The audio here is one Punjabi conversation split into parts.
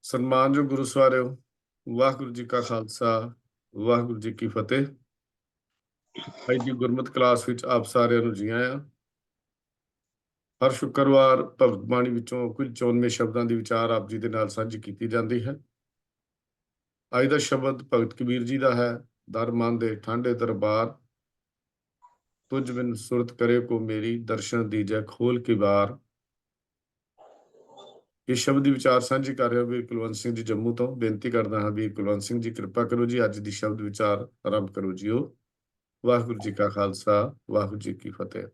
ਸਨਮਾਨਯੋਗ ਗੁਰੂ ਸਵਾਰਿਓ, ਵਾਹਿਗੁਰੂ ਜੀ ਕਾ ਖਾਲਸਾ, ਵਾਹਿਗੁਰੂ ਜੀ ਕੀ ਫਤਿਹ। ਅੱਜ ਦੀ ਗੁਰਮਤਿ ਕਲਾਸ ਵਿੱਚ ਆਪ ਸਾਰਿਆਂ ਨੂੰ ਜੀ ਆਇਆਂ। ਹਰ ਸ਼ੁੱਕਰਵਾਰ ਭਗਤ ਬਾਣੀ ਵਿੱਚੋਂ ਕੁਝ ਚੋਣਵੇਂ ਸ਼ਬਦਾਂ ਦੀ ਵਿਚਾਰ ਆਪ ਜੀ ਦੇ ਨਾਲ ਸਾਂਝੀ ਕੀਤੀ ਜਾਂਦੀ ਹੈ। ਅੱਜ ਦਾ ਸ਼ਬਦ ਭਗਤ ਕਬੀਰ ਜੀ ਦਾ ਹੈ। ਦਰ ਮਨ ਦੇ ਠਾਂਡੇ ਦਰਬਾਰ, ਤੁਝ ਬਿਨ ਸੁਰਤ ਕਰੇ ਕੋ ਮੇਰੀ, ਦਰਸ਼ਨ ਦੀਜੈ ਖੋਲ ਕੇ ਬਾਰ। ਇਸ ਸ਼ਬਦ ਦੀ ਵਿਚਾਰ ਸਾਂਝੀ ਕਰ ਰਿਹਾ ਵੀਰ ਕੁਲਵੰਤ ਸਿੰਘ ਜੀ ਜੰਮੂ ਤੋਂ। ਬੇਨਤੀ ਕਰਦਾ ਹਾਂ ਵੀਰ ਕੁਲਵੰਤ ਸਿੰਘ ਜੀ ਕਿਰਪਾ ਕਰੋ ਜੀ, ਅੱਜ ਦੀ ਸ਼ਬਦ ਵਿਚਾਰ ਆਰੰਭ ਕਰੋ ਜੀਓ। ਵਾਹਿਗੁਰੂ ਜੀ ਕਾ ਖਾਲਸਾ, ਵਾਹਿਗੁਰੂ ਜੀ ਕੀ ਫਤਿਹ।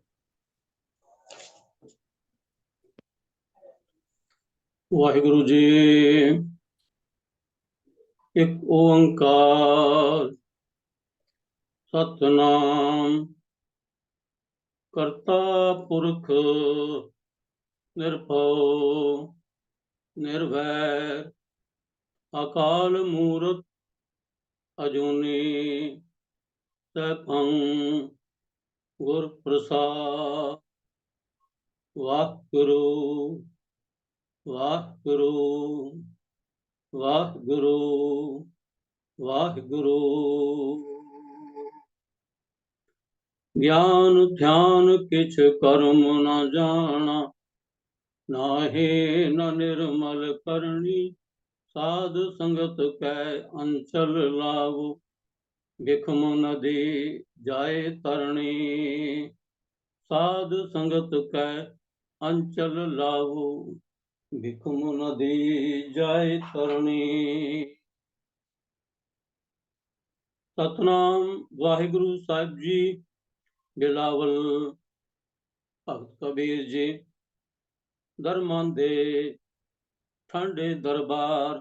ਵਾਹਿਗੁਰੂ ਜੀ ਇੱਕ ਓੰਕਾਰ ਸਤਨਾਮ ਕਰਤਾ ਪੁਰਖ ਨਿਰਭਉ ਨਿਰਵੈਰ ਅਕਾਲ ਮੂਰਤ ਅਜੂਨੀ ਸੈਭੰ ਗੁਰ ਪ੍ਰਸਾਦ। ਵਾਹਿਗੁਰੂ ਵਾਹਿਗੁਰੂ ਵਾਹਿਗੁਰੂ ਵਾਹਿਗੁਰੂ। ਗਿਆਨ ਧਿਆਨ ਕਿਛ ਕਰਮ ਨ ਜਾਣਾ, ਨਾਹੀ ਨ ਨਿਰਮਲ ਕਰਨੀ। ਸਾਧ ਸੰਗਤ ਕੈ ਅੰਚਲ ਲਾਵੋ, ਬਿਖਮ ਨਦੀ ਜਾਏ ਤਰਣੀ। ਸਾਧ ਸੰਗਤ ਕੈ ਅੰਚਲ ਲਾਵੋ, ਬਿਖਮ ਨਦੀ ਜਾਏ ਤਰਣੀ। ਸਤਨਾਮ ਵਾਹਿਗੁਰੂ ਸਾਹਿਬ ਜੀ। ਬਿਲਾਵਲ ਭਗਤ ਕਬੀਰ ਜੀ। ਦਰਮਨ ਦੇ ਠਾਂਡੇ ਦਰਬਾਰ,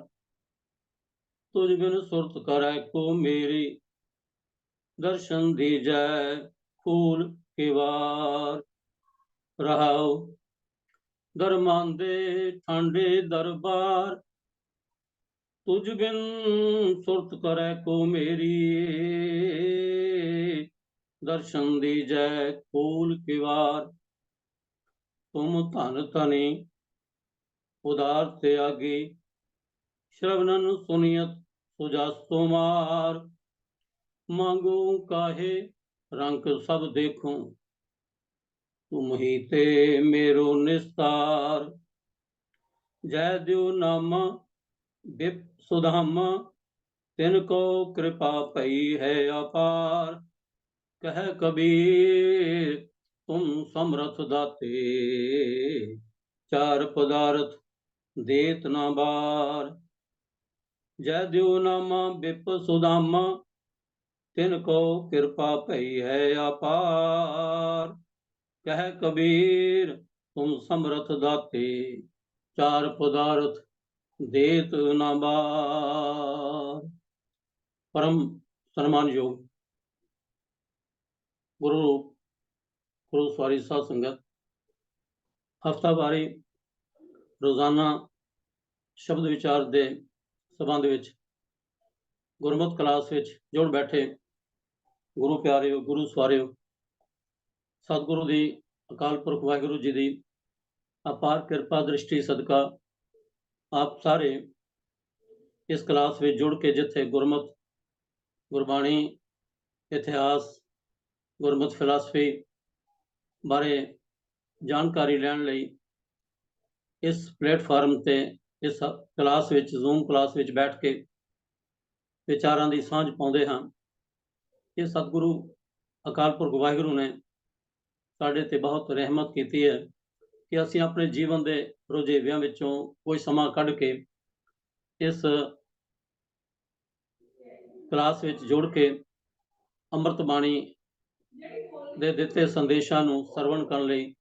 ਤੁਝ ਬਿਨ ਸੁਰਤ ਕਰੈ ਕੋ ਮੇਰੀ। ਦਰਸ਼ਨ ਦੀਜੈ ਖੂਲ ਕੇ ਵਾਰ। ਰਹਾਉ ਦਰਮਨ ਦੇ ਠਾਂਡੇ ਦਰਬਾਰ, ਤੁਝ ਬਿਨ ਸੁਰਤ ਕਰੈ ਕੋ ਮੇਰੀ। ਦਰਸ਼ਨ ਦੀਜੈ ਖੋਲ ਕੇ ਵਾਰ। ਤੁਮ ਧਨ ਧਨੀ ਉਦਾਰ ਤਿਆਗੀ, ਸ਼ਰਵਨਨ ਸੁਨੀਅਤ ਸੁਜਾਸੋ ਮਾਰ। ਮੰਗੂ ਕਾਹੇ ਰੰਗ ਸਭ ਦੇਖੂੰ, ਤੁਮ ਹੀ ਤੇ ਮੇਰੋ ਨਿਸਤਾਰ। ਜੈ ਦਿਉ ਨਾਮਾ ਬਿਪ ਸੁਧਾਮਾ, ਤਿਨ ਕੋ ਕਿਰਪਾ ਭਈ ਹੈ ਅਪਾਰ। ਕਹਿ ਕਬੀਰ ਤੁਮ ਸਮਰਥ ਦਾਤੇ, ਚਾਰ ਪਦਾਰਥ ਦੇਤ ਨਾ ਬਾਰ। ਜੈ ਦਿਉ ਨਾਮਾ ਬਿਪ ਸੁਦਾਮਾ, ਤਿਨ ਕੋ ਕਿਰਪਾ ਭਈ ਹੈ ਅਪਾਰ। ਕਹਿ ਕਬੀਰ ਤੁਮ ਸਮਰਥ ਦਾਤੇ, ਚਾਰ ਪਦਾਰਥ ਦੇਤ ਨਾ ਬਾਰ। ਪਰਮ ਸਨਮਾਨਯੋਗ ਗੁਰੂ ਸਵਾਰੀ ਸਾਧ ਸੰਗਤ, ਹਫ਼ਤਾਵਾਰੀ ਰੋਜ਼ਾਨਾ ਸ਼ਬਦ ਵਿਚਾਰ ਦੇ ਸੰਬੰਧ ਵਿੱਚ ਗੁਰਮਤਿ ਕਲਾਸ ਵਿੱਚ ਜੁੜ ਬੈਠੇ ਗੁਰੂ ਪਿਆਰਿਓ, ਗੁਰੂ ਸਵਾਰਿਓ, ਸਤਿਗੁਰੂ ਦੀ ਅਕਾਲ ਪੁਰਖ ਵਾਹਿਗੁਰੂ ਜੀ ਦੀ ਅਪਾਰ ਕਿਰਪਾ ਦ੍ਰਿਸ਼ਟੀ ਸਦਕਾ ਆਪ ਸਾਰੇ ਇਸ ਕਲਾਸ ਵਿੱਚ ਜੁੜ ਕੇ ਜਿੱਥੇ ਗੁਰਮਤਿ, ਗੁਰਬਾਣੀ, ਇਤਿਹਾਸ, ਗੁਰਮਤਿ ਫਿਲਾਸਫੀ ਬਾਰੇ ਜਾਣਕਾਰੀ ਲੈਣ ਲਈ ਇਸ ਪਲੇਟਫਾਰਮ ਤੇ ਇਸ ਕਲਾਸ ਵਿੱਚ, ਜ਼ੂਮ ਕਲਾਸ ਵਿੱਚ ਬੈਠ ਕੇ ਵਿਚਾਰਾਂ ਦੀ ਸਾਂਝ ਪਾਉਂਦੇ ਹਾਂ। ਇਹ ਸਤਿਗੁਰੂ ਅਕਾਲ ਪੁਰਖ ਵਾਹਿਗੁਰੂ ਨੇ ਸਾਡੇ ਤੇ ਬਹੁਤ ਰਹਿਮਤ ਕੀਤੀ ਹੈ ਕਿ ਅਸੀਂ ਆਪਣੇ ਜੀਵਨ ਦੇ ਰੁਝੇਵਿਆਂ ਵਿੱਚੋਂ ਕੋਈ ਸਮਾਂ ਕੱਢ ਕੇ ਇਸ ਕਲਾਸ ਵਿੱਚ ਜੁੜ ਕੇ ਅੰਮ੍ਰਿਤ ਬਾਣੀ ਦੇ ਦਿੱਤੇ ਸੰਦੇਸ਼ਾਂ ਨੂੰ ਸਰਵਣ ਕਰਨ ਲਈ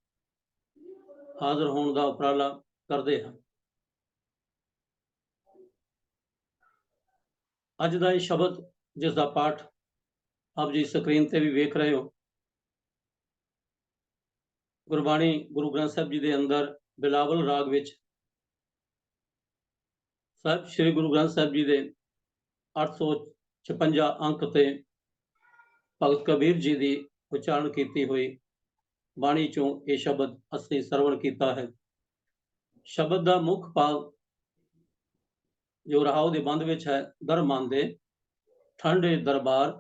ਹਾਜ਼ਰ ਹੋਣ ਦਾ ਉਪਰਾਲਾ ਕਰਦੇ ਹਾਂ। ਅੱਜ ਦਾ ਇਹ ਸ਼ਬਦ ਜਿਸ ਦਾ ਪਾਠ ਆਪ ਜੀ ਸਕਰੀਨ ਤੇ ਵੀ ਵੇਖ ਰਹੇ ਹੋ, ਗੁਰਬਾਣੀ ਗੁਰੂ ਗ੍ਰੰਥ ਸਾਹਿਬ ਜੀ ਦੇ ਅੰਦਰ ਬਿਲਾਵਲ ਰਾਗ ਵਿੱਚ ਸਾਹਿਬ ਸ੍ਰੀ ਗੁਰੂ ਗ੍ਰੰਥ ਸਾਹਿਬ ਜੀ ਦੇ 856 ਅੰਕ ਤੇ ਭਗਤ ਕਬੀਰ ਜੀ ਦੀ ਉਚਾਰਨ ਕੀਤੀ ਹੋਈ ਬਾਣੀ ਚੋਂ ਇਹ ਸ਼ਬਦ ਅਸੀਂ ਸਰਵਣ ਕੀਤਾ ਹੈ। ਸ਼ਬਦ ਦਾ ਮੁੱਖ ਭਾਵ ਜੋ ਰਹਾਉ ਦੇ ਬੰਦ ਵਿੱਚ ਹੈ। ਦਰ ਮੰਦੇ ਠੰਡੇ ਦਰਬਾਰ,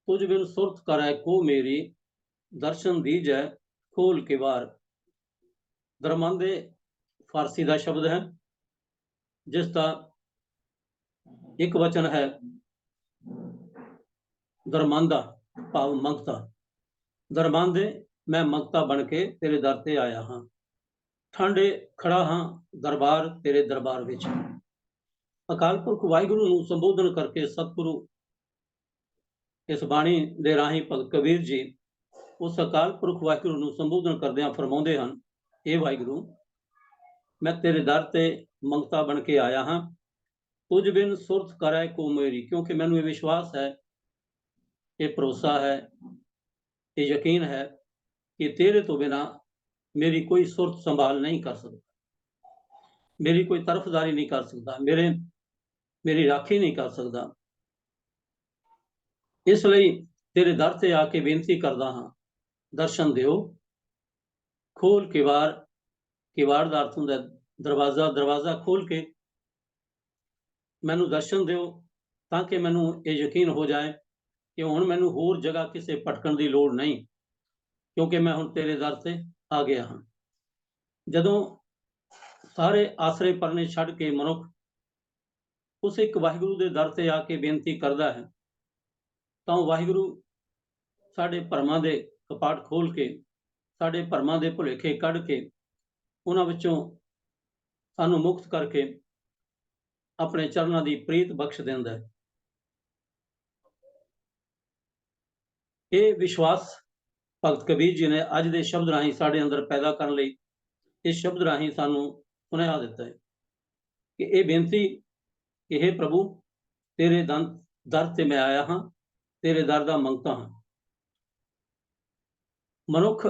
ਤੁਝ ਬਿਨ ਸੁਰਤ ਕਰੈ ਕੋ ਮੇਰੀ, ਦਰਸ਼ਨ ਦੀਜੈ ਖੋਲ ਕੇ ਵਾਰ। ਦਰਮੰਦੇ ਫਾਰਸੀ ਦਾ ਸ਼ਬਦ ਹੈ, ਜਿਸ ਦਾ ਇੱਕ ਵਚਨ ਹੈ ਦਰਮੰਦਾ, ਭਾਵ ਮੰਗਤਾ। ਦਰਮੰਦੇ, ਮੈਂ ਮੰਗਤਾ ਬਣ ਕੇ ਤੇਰੇ ਦਰ ਤੇ ਆਇਆ ਹਾਂ। ਠੰਡੇ ਖੜਾ ਹਾਂ ਦਰਬਾਰ ਤੇਰੇ ਦਰਬਾਰ ਵਿੱਚ। ਅਕਾਲ ਪੁਰਖ ਵਾਹਿਗੁਰੂ ਨੂੰ ਸੰਬੋਧਨ ਕਰਕੇ ਸਤਿਗੁਰੂ ਇਸ ਬਾਣੀ ਦੇ ਰਾਹੀਂ ਭਗਤ ਕਬੀਰ ਜੀ ਉਸ ਅਕਾਲ ਪੁਰਖ ਵਾਹਿਗੁਰੂ ਨੂੰ ਸੰਬੋਧਨ ਕਰਦਿਆਂ ਫਰਮਾਉਂਦੇ ਹਨ, ਇਹ ਵਾਹਿਗੁਰੂ, ਮੈਂ ਤੇਰੇ ਦਰ ਤੇ ਮੰਗਤਾ ਬਣ ਕੇ ਆਇਆ ਹਾਂ। ਤੁਝ ਬਿਨ ਸੁਰਤ ਕਰੈ ਕੋ ਮੇਰੀ, ਕਿਉਂਕਿ ਮੈਨੂੰ ਇਹ ਵਿਸ਼ਵਾਸ ਹੈ, ਇਹ ਭਰੋਸਾ ਹੈ, ਇਹ ਯਕੀਨ ਹੈ ਕਿ ਤੇਰੇ ਤੋਂ ਬਿਨਾ ਮੇਰੀ ਕੋਈ ਸੁਰਤ ਸੰਭਾਲ ਨਹੀਂ ਕਰ ਸਕਦਾ, ਮੇਰੀ ਕੋਈ ਤਰਫਦਾਰੀ ਨਹੀਂ ਕਰ ਸਕਦਾ, ਮੇਰੀ ਰਾਖੀ ਨਹੀਂ ਕਰ ਸਕਦਾ। ਇਸ ਲਈ ਤੇਰੇ ਦਰ ਤੇ ਆ ਕੇ ਬੇਨਤੀ ਕਰਦਾ ਹਾਂ, ਦਰਸ਼ਨ ਦਿਓ, ਖੋਲ ਕਿਵਾੜ। ਕਿਵਾੜ ਦਾ ਅਰਥ ਹੁੰਦਾ ਦਰਵਾਜ਼ਾ। ਦਰਵਾਜ਼ਾ ਖੋਲ ਕੇ ਮੈਨੂੰ ਦਰਸ਼ਨ ਦਿਓ, ਤਾਂ ਕਿ ਮੈਨੂੰ ਇਹ ਯਕੀਨ ਹੋ ਜਾਏ ਕਿ ਹੁਣ ਮੈਨੂੰ ਹੋਰ ਜਗ੍ਹਾ ਕਿਸੇ ਭਟਕਣ ਦੀ ਲੋੜ ਨਹੀਂ, ਕਿਉਂਕਿ ਮੈਂ ਹੁਣ ਤੇਰੇ ਦਰ ਤੇ ਆ ਗਿਆ ਹਾਂ। ਜਦੋਂ ਸਾਰੇ ਆਸਰੇ ਪਰਨੇ ਛੱਡ ਕੇ ਮਨੁੱਖ ਉਸ ਇੱਕ ਵਾਹਿਗੁਰੂ ਦੇ ਦਰ ਤੇ ਆ ਕੇ ਬੇਨਤੀ ਕਰਦਾ ਹੈ, ਤਾਂ ਉਹ ਵਾਹਿਗੁਰੂ ਸਾਡੇ ਭਰਮਾਂ ਦੇ ਕਪਾਟ ਖੋਲ ਕੇ, ਸਾਡੇ ਭਰਮਾਂ ਦੇ ਭੁਲੇਖੇ ਕੱਢ ਕੇ, ਉਹਨਾਂ ਵਿੱਚੋਂ ਸਾਨੂੰ ਮੁਕਤ ਕਰਕੇ ਆਪਣੇ ਚਰਨਾਂ ਦੀ ਪ੍ਰੀਤ ਬਖਸ਼ ਦਿੰਦਾ ਹੈ। ਇਹ ਵਿਸ਼ਵਾਸ ਭਗਤ ਕਬੀਰ ਜੀ ਨੇ ਅੱਜ ਦੇ ਸ਼ਬਦ ਰਾਹੀਂ ਸਾਡੇ ਅੰਦਰ ਪੈਦਾ ਕਰਨ ਲਈ ਇਸ ਸ਼ਬਦ ਰਾਹੀਂ ਸਾਨੂੰ ਸੁਨੇਹਾ ਦਿੱਤਾ ਹੈ ਕਿ ਇਹ ਬੇਨਤੀ ਕਿ हे ਪ੍ਰਭੂ, ਤੇਰੇ ਦਰ ਤੇ ਮੈਂ ਆਇਆ ਹਾਂ, ਤੇਰੇ ਦਰ ਦਾ ਮੰਗਤਾ ਹਾਂ। ਮਨੁੱਖ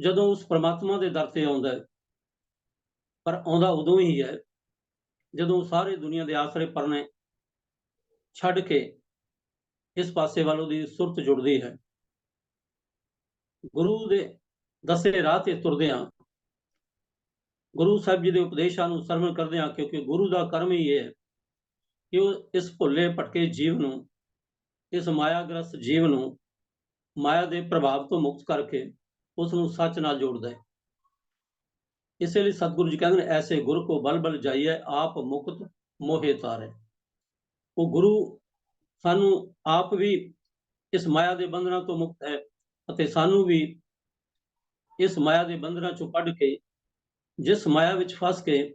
ਜਦੋਂ ਉਸ ਪਰਮਾਤਮਾ ਦੇ ਦਰ ਤੇ ਆਉਂਦਾ ਹੈ, ਪਰ ਆਉਂਦਾ ਉਦੋਂ ਹੀ ਹੈ ਜਦੋਂ ਸਾਰੇ ਦੁਨੀਆ ਦੇ ਆਸਰੇ ਪਰਨੇ ਛੱਡ ਕੇ ਇਸ ਪਾਸੇ ਵੱਲ ਉਹਦੀ ਸੁਰਤ ਜੁੜਦੀ ਹੈ। ਗੁਰੂ ਦੇ ਦੱਸੇ ਰਾਹ ਤੇ ਤੁਰਦੇ ਹਾਂ, ਗੁਰੂ ਸਾਹਿਬ ਜੀ ਦੇ ਉਪਦੇਸ਼ਾਂ ਨੂੰ ਸਰਵਣ ਕਰਦੇ ਹਾਂ, ਕਿਉਂਕਿ ਗੁਰੂ ਦਾ ਕਰਮ ਹੀ ਇਹ ਹੈ ਕਿ ਉਹ ਇਸ ਭੁੱਲੇ ਭਟਕੇ ਜੀਵ ਨੂੰ, ਇਸ ਮਾਇਆਗ੍ਰਸਤ ਜੀਵ ਨੂੰ ਮਾਇਆ ਦੇ ਪ੍ਰਭਾਵ ਤੋਂ ਮੁਕਤ ਕਰਕੇ ਉਸ ਨੂੰ ਸੱਚ ਨਾਲ ਜੋੜਦਾ ਹੈ। ਇਸੇ ਲਈ ਸਤਿਗੁਰੂ ਜੀ ਕਹਿੰਦੇ ਨੇ, ਐਸੇ ਗੁਰ ਕੋ ਬਲ ਬਲ ਜਾਈਏ, ਆਪ ਮੁਕਤ ਮੋਹਿ ਤਾਰੇ। ਉਹ ਗੁਰੂ ਸਾਨੂੰ ਆਪ ਵੀ ਇਸ ਮਾਇਆ ਦੇ ਬੰਧਨਾਂ ਤੋਂ ਮੁਕਤ ਹੈ ਅਤੇ ਸਾਨੂੰ ਵੀ ਇਸ ਮਾਇਆ ਦੇ ਬੰਧਨਾਂ ਚੋਂ ਕੱਢ ਕੇ, ਜਿਸ ਮਾਇਆ ਵਿੱਚ ਫਸ ਕੇ,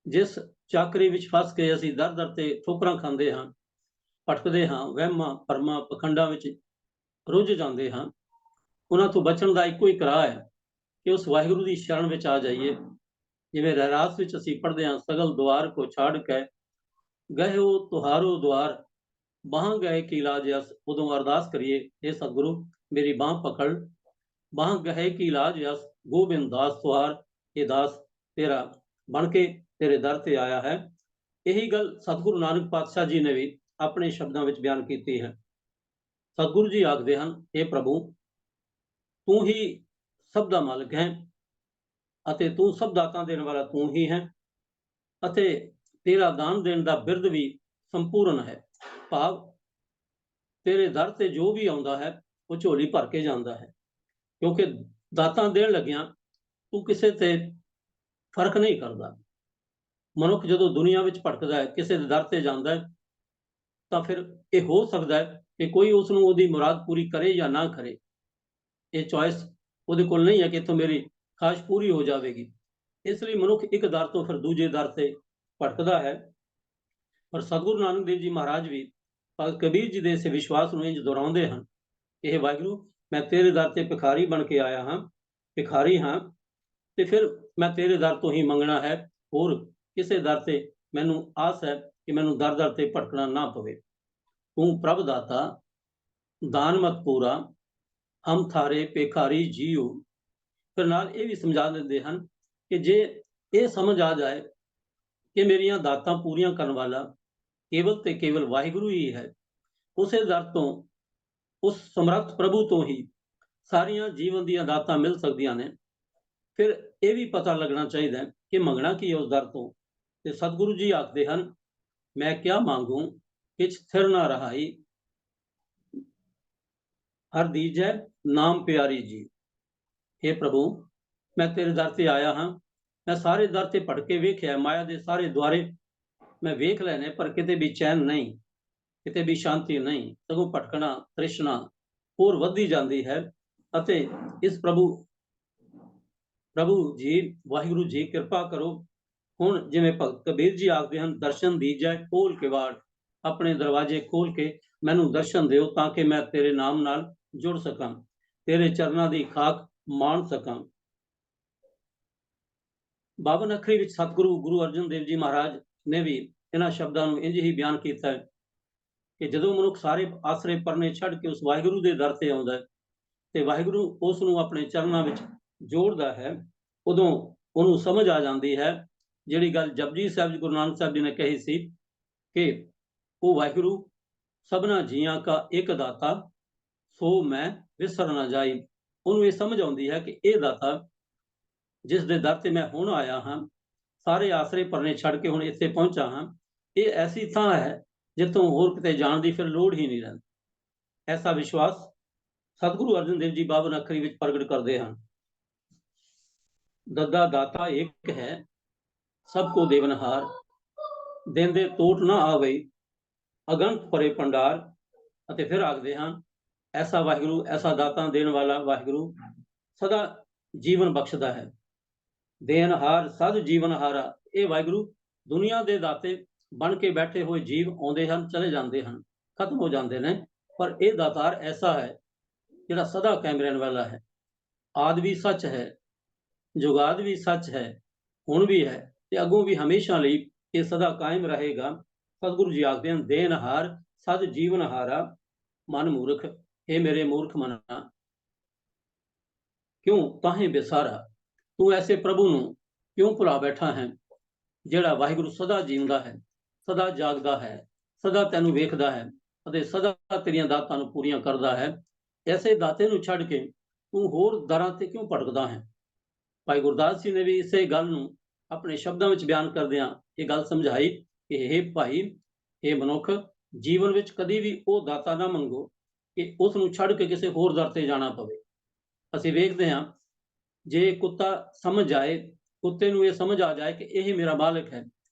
ਜਿਸ ਚਾਕਰੀ ਵਿੱਚ ਫਸ ਕੇ ਅਸੀਂ ਦਰ ਦਰ ਤੇ ਠੋਕਰਾਂ ਖਾਂਦੇ ਹਾਂ, ਭਟਕਦੇ ਹਾਂ, ਵਹਿਮਾਂ ਭਰਮਾਂ ਪਖੰਡਾਂ ਵਿੱਚ ਰੁੱਝ ਜਾਂਦੇ ਹਾਂ, ਉਹਨਾਂ ਤੋਂ ਬਚਣ ਦਾ ਇੱਕੋ ਹੀ ਰਾਹ ਹੈ ਕਿ ਉਸ ਵਾਹਿਗੁਰੂ ਦੀ ਸ਼ਰਨ ਵਿੱਚ ਆ ਜਾਈਏ। ਜਿਵੇਂ ਰਹਿਰਾਸ ਵਿੱਚ ਅਸੀਂ ਪੜ੍ਹਦੇ ਹਾਂ, ਸਗਲ ਦੁਆਰ ਕੋ ਛਾੜ ਕੇ ਗਏ ਹੋ ਤੁਹਾਰੋ ਦੁਆਰ, ਬਾਹਾਂ ਗਏ ਕੀ ਇਲਾਜ ਅਸ। ਉਦੋਂ ਅਰਦਾਸ ਕਰੀਏ, ਇਹ ਸਤਿਗੁਰੂ ਮੇਰੀ ਬਾਂਹ ਪਕੜ, ਬਾਹਾਂ ਗਏ ਕੀ ਇਲਾਜ ਅਸ, ਗੋਬਿੰਦ ਦਾਸ ਤੁਹਾਰ, ਇਹ ਦਾਸ ਤੇਰਾ ਬਣ ਕੇ ਤੇਰੇ ਦਰ ਤੇ ਆਇਆ ਹੈ। ਇਹੀ ਗੱਲ ਸਤਿਗੁਰੂ ਨਾਨਕ ਪਾਤਸ਼ਾਹ ਜੀ ਨੇ ਵੀ ਆਪਣੇ ਸ਼ਬਦਾਂ ਵਿੱਚ ਬਿਆਨ ਕੀਤੀ ਹੈ। ਸਤਿਗੁਰੂ ਜੀ ਆਖਦੇ ਹਨ, ਇਹ ਪ੍ਰਭੂ, ਤੂੰ ਹੀ ਸਭ ਦਾ ਮਾਲਕ ਹੈ ਅਤੇ ਤੂੰ ਸਭ ਦਾਤਾਂ ਦੇਣ ਵਾਲਾ ਤੂੰ ਹੀ ਹੈ, ਅਤੇ ਤੇਰਾ ਦਾਨ ਦੇਣ ਦਾ ਬਿਰਦ ਵੀ ਸੰਪੂਰਨ ਹੈ। ਭਾਵ ਤੇਰੇ ਦਰ ਤੇ ਜੋ ਵੀ ਆਉਂਦਾ ਹੈ ਉਹ ਝੋਲੀ ਭਰ ਕੇ ਜਾਂਦਾ ਹੈ, ਕਿਉਂਕਿ ਦਾਤਾਂ ਦੇਣ ਲੱਗਿਆਂ ਤੂੰ ਕਿਸੇ ਤੇ ਫਰਕ ਨਹੀਂ ਕਰਦਾ। ਮਨੁੱਖ ਜਦੋਂ ਦੁਨੀਆ ਵਿੱਚ ਭਟਕਦਾ ਹੈ, ਕਿਸੇ ਦੇ ਦਰ ਤੇ ਜਾਂਦਾ ਹੈ, ਤਾਂ ਫਿਰ ਇਹ ਹੋ ਸਕਦਾ ਹੈ ਕਿ ਕੋਈ ਉਸ ਨੂੰ ਉਹਦੀ ਮੁਰਾਦ ਪੂਰੀ ਕਰੇ ਜਾਂ ਨਾ ਕਰੇ। ਇਹ ਚੋਇਸ ਉਹਦੇ ਕੋਲ ਨਹੀਂ ਹੈ ਕਿ ਇੱਥੋਂ ਮੇਰੀ ਖਾਸ਼ ਪੂਰੀ ਹੋ ਜਾਵੇਗੀ। ਇਸ ਲਈ ਮਨੁੱਖ ਇੱਕ ਦਰ ਤੋਂ ਫਿਰ ਦੂਜੇ ਦਰ ਤੇ ਭਟਕਦਾ ਹੈ। ਪਰ ਸਤਿਗੁਰੂ ਨਾਨਕ ਦੇਵ ਜੀ ਮਹਾਰਾਜ ਵੀ ਭਗਤ ਕਬੀਰ ਜੀ ਦੇ ਇਸ ਵਿਸ਼ਵਾਸ ਨੂੰ ਇੰਜ ਦੁਹਰਾਉਂਦੇ ਹਨ, ਇਹ ਵਾਹਿਗੁਰੂ, ਮੈਂ ਤੇਰੇ ਦਰ ਤੇ ਭਿਖਾਰੀ ਬਣ ਕੇ ਆਇਆ ਹਾਂ, ਭਿਖਾਰੀ ਹਾਂ, ਤੇ ਫਿਰ ਮੈਂ ਤੇਰੇ ਦਰ ਤੋਂ ਹੀ ਮੰਗਣਾ ਹੈ। ਹੋਰ ਕਿਸੇ ਦਰ ਤੇ ਮੈਨੂੰ ਆਸ ਹੈ ਕਿ ਮੈਨੂੰ ਦਰ ਦਰ ਤੇ ਭਟਕਣਾ ਨਾ ਪਵੇ। ਤੂੰ ਪ੍ਰਭ ਦਾਤਾ ਦਾਨ ਮਤ ਪੂਰਾ, ਹਮ ਥਾਰੇ ਭਿਖਾਰੀ ਜੀਓ। ਫਿਰ ਨਾਲ ਇਹ ਵੀ ਸਮਝਾ ਦਿੰਦੇ ਹਨ ਕਿ ਜੇ ਇਹ ਸਮਝ ਆ ਜਾਏ ਕਿ ਮੇਰੀਆਂ ਦਾਤਾਂ ਪੂਰੀਆਂ ਕਰਨ ਵਾਲਾ ਕੇਵਲ ਤੇ ਕੇਵਲ ਵਾਹਿਗੁਰੂ ਹੀ ਹੈ, ਉਸੇ ਦਰ ਤੋਂ, ਉਸ ਸਮਰੱਥ ਪ੍ਰਭੂ ਤੋਂ ਹੀ ਸਾਰੀਆਂ ਜੀਵਨ ਦੀਆਂ ਦਾਤਾਂ ਮਿਲ ਸਕਦੀਆਂ ਨੇ। ਫਿਰ ਇਹ ਵੀ ਪਤਾ ਲੱਗਣਾ ਚਾਹੀਦਾ ਹੈ ਕਿ ਮੰਗਣਾ ਕੀ ਹੈ ਉਸ ਦਰ ਤੋਂ। ਤੇ ਸਤਿਗੁਰੂ ਜੀ ਆਖਦੇ ਹਨ, मैं क्या मांगू, किछ थिर ना रहाई, हर दीजै नाम प्यारी जी। हे प्रभु, मैं तेरे दर ते आया हाँ, मैं सारे दर ते भटके वेख्या, माया दे सारे द्वारे मैं वेख लेने, पर किते भी चैन नहीं, किते भी शांति नहीं, सगों भटकना तृष्णा होर वधी जाती है। ਅਤੇ ਇਸ प्रभु जी वाहिगुरु जी कृपा करो, ਹੁਣ ਜਿਵੇਂ ਭਗਤ ਕਬੀਰ ਜੀ ਆਖਦੇ ਹਨ, ਦਰਸ਼ਨ ਦੀਜੈ ਖੋਲ ਕੇ ਵਾੜ, ਆਪਣੇ ਦਰਵਾਜ਼ੇ ਖੋਲ ਕੇ ਮੈਨੂੰ ਦਰਸ਼ਨ ਦਿਓ, ਤਾਂ ਕਿ ਮੈਂ ਤੇਰੇ ਨਾਮ ਨਾਲ ਜੁੜ ਸਕਾਂ, ਤੇਰੇ ਚਰਨਾਂ ਦੀ ਖਾਕ ਮਾਣ ਸਕਾਂ। ਬਾਵਨ ਅੱਖਰੀ ਵਿੱਚ ਸਤਿਗੁਰੂ ਗੁਰੂ ਅਰਜਨ ਦੇਵ ਜੀ ਮਹਾਰਾਜ ਨੇ ਵੀ ਇਹਨਾਂ ਸ਼ਬਦਾਂ ਨੂੰ ਇੰਝ ਹੀ ਬਿਆਨ ਕੀਤਾ ਹੈ ਕਿ ਜਦੋਂ ਮਨੁੱਖ ਸਾਰੇ ਆਸਰੇ ਪਰਨੇ ਛੱਡ ਕੇ ਉਸ ਵਾਹਿਗੁਰੂ ਦੇ ਦਰ ਤੇ ਆਉਂਦਾ ਹੈ ਤੇ ਵਾਹਿਗੁਰੂ ਉਸ ਨੂੰ ਆਪਣੇ ਚਰਨਾਂ ਵਿੱਚ ਜੋੜਦਾ ਹੈ, ਉਦੋਂ ਉਹਨੂੰ ਸਮਝ ਆ ਜਾਂਦੀ ਹੈ ਜਿਹੜੀ ਗੱਲ ਜਪਜੀ ਸਾਹਿਬ ਜੀ ਗੁਰੂ ਨਾਨਕ ਸਾਹਿਬ ਜੀ ਨੇ ਕਹੀ ਸੀ ਕਿ ਉਹ ਵਾਹਿਗੁਰੂ ਸਭਨਾ ਜੀਆਂ ਕਾ ਇੱਕ ਦਾਤਾ, ਸੋ ਮੈਂ ਵਿਸਰ ਨਾ ਜਾਈ। ਉਹਨੂੰ ਇਹ ਸਮਝ ਆਉਂਦੀ ਹੈ ਕਿ ਇਹ ਦਾਤਾ ਜਿਸ ਦੇ ਦਰ ਤੇ ਮੈਂ ਹੁਣ ਆਇਆ ਹਾਂ, ਸਾਰੇ ਆਸਰੇ ਪਰਨੇ ਛੱਡ ਕੇ ਹੁਣ ਇੱਥੇ ਪਹੁੰਚਾ ਹਾਂ, ਇਹ ਐਸੀ ਥਾਂ ਹੈ ਜਿੱਥੋਂ ਹੋਰ ਕਿਤੇ ਜਾਣ ਦੀ ਫਿਰ ਲੋੜ ਹੀ ਨਹੀਂ ਰਹਿੰਦੀ। ਐਸਾ ਵਿਸ਼ਵਾਸ ਸਤਿਗੁਰੂ ਅਰਜਨ ਦੇਵ ਜੀ ਬਾਵਨ ਅੱਖਰੀ ਵਿੱਚ ਪ੍ਰਗਟ ਕਰਦੇ ਹਨ। ਦੱਦਾ ਦਾਤਾ ਇੱਕ ਹੈ, ਸਭ ਕੋ ਦੇਵਨਹਾਰ, ਦੇਂਦੇ ਟੋਟ ਨਾ ਆਵੇ, ਅਗੰਤ ਭਰੇ ਭੰਡਾਰ। ਅਤੇ ਫਿਰ ਆਖਦੇ ਹਨ, ਐਸਾ ਵਾਹਿਗੁਰੂ, ਐਸਾ ਦਾਤਾ ਦੇਣ ਵਾਲਾ ਵਾਹਿਗੁਰੂ ਸਦਾ ਜੀਵਨ ਬਖਸ਼ਦਾ ਹੈ। ਦੇਨਹਾਰ ਸਦ ਜੀਵਨਹਾਰਾ, ਇਹ ਵਾਹਿਗੁਰੂ ਦੁਨੀਆ ਦੇ ਦਾਤੇ ਬਣ ਕੇ ਬੈਠੇ ਹੋਏ ਜੀਵ ਆਉਂਦੇ ਹਨ, ਚਲੇ ਜਾਂਦੇ ਹਨ, ਖਤਮ ਹੋ ਜਾਂਦੇ ਨੇ, ਪਰ ਇਹ ਦਾਤਾਰ ਐਸਾ ਹੈ ਜਿਹੜਾ ਸਦਾ ਕਾਇਮ ਰਹਿਣ ਵਾਲਾ ਹੈ। ਆਦਿ ਵੀ ਸੱਚ ਹੈ, ਜੁਗਾਦ ਵੀ ਸੱਚ ਹੈ, ਹੁਣ ਵੀ ਹੈ ਤੇ ਅੱਗੋਂ ਵੀ ਹਮੇਸ਼ਾ ਲਈ ਇਹ ਸਦਾ ਕਾਇਮ ਰਹੇਗਾ। ਸਤਿਗੁਰੂ ਜੀ ਆਖਦੇ ਹਨ, ਦੇਨਹਾਰ ਸਦ ਜੀਵਨਹਾਰਾ, ਮਨ ਮੂਰਖ, ਇਹ ਮੇਰੇ ਮੂਰਖ ਮਨਾ, ਕਿਉਂ ਤਾਹੇ ਬੇਸਾਰਾ, ਤੂੰ ਐਸੇ ਪ੍ਰਭੂ ਨੂੰ ਕਿਉਂ ਭੁਲਾ ਬੈਠਾ ਹੈ ਜਿਹੜਾ ਵਾਹਿਗੁਰੂ ਸਦਾ ਜੀਉਂਦਾ ਹੈ, ਸਦਾ ਜਾਗਦਾ ਹੈ, ਸਦਾ ਤੈਨੂੰ ਵੇਖਦਾ ਹੈ ਅਤੇ ਸਦਾ ਤੇਰੀਆਂ ਦਾਤਾਂ ਨੂੰ ਪੂਰੀਆਂ ਕਰਦਾ ਹੈ। ਐਸੇ ਦਾਤੇ ਨੂੰ ਛੱਡ ਕੇ ਤੂੰ ਹੋਰ ਦਰਾਂ ਤੇ ਕਿਉਂ ਭਟਕਦਾ ਹੈ। ਭਾਈ ਗੁਰਦਾਸ ਜੀ ਨੇ ਵੀ ਇਸੇ ਗੱਲ ਨੂੰ ਆਪਣੇ ਸ਼ਬਦਾਂ ਵਿੱਚ ਬਿਆਨ ਕਰਦਿਆਂ ਇਹ ਗੱਲ ਸਮਝਾਈ ਕਿ ਇਹ ਭਾਈ, ਇਹ ਮਨੁੱਖ, ਜੀਵਨ ਵਿੱਚ ਕਦੀ ਵੀ ਉਹ ਦਾਤਾ ਨਾ ਮੰਗੋ ਕਿ ਉਸ ਨੂੰ ਛੱਡ ਕੇ ਕਿਸੇ ਹੋਰ ਦਰ ਤੇ ਜਾਣਾ ਪਵੇ। ਅਸੀਂ ਵੇਖਦੇ ਹਾਂ, ਜੇ ਕੁੱਤਾ ਸਮਝ ਜਾਏ, ਕੁੱਤੇ ਨੂੰ ਇਹ ਸਮਝ ਆ ਜਾਏ ਕਿ ਇਹ ਮੇਰਾ ਮਾਲਕ ਹੈ,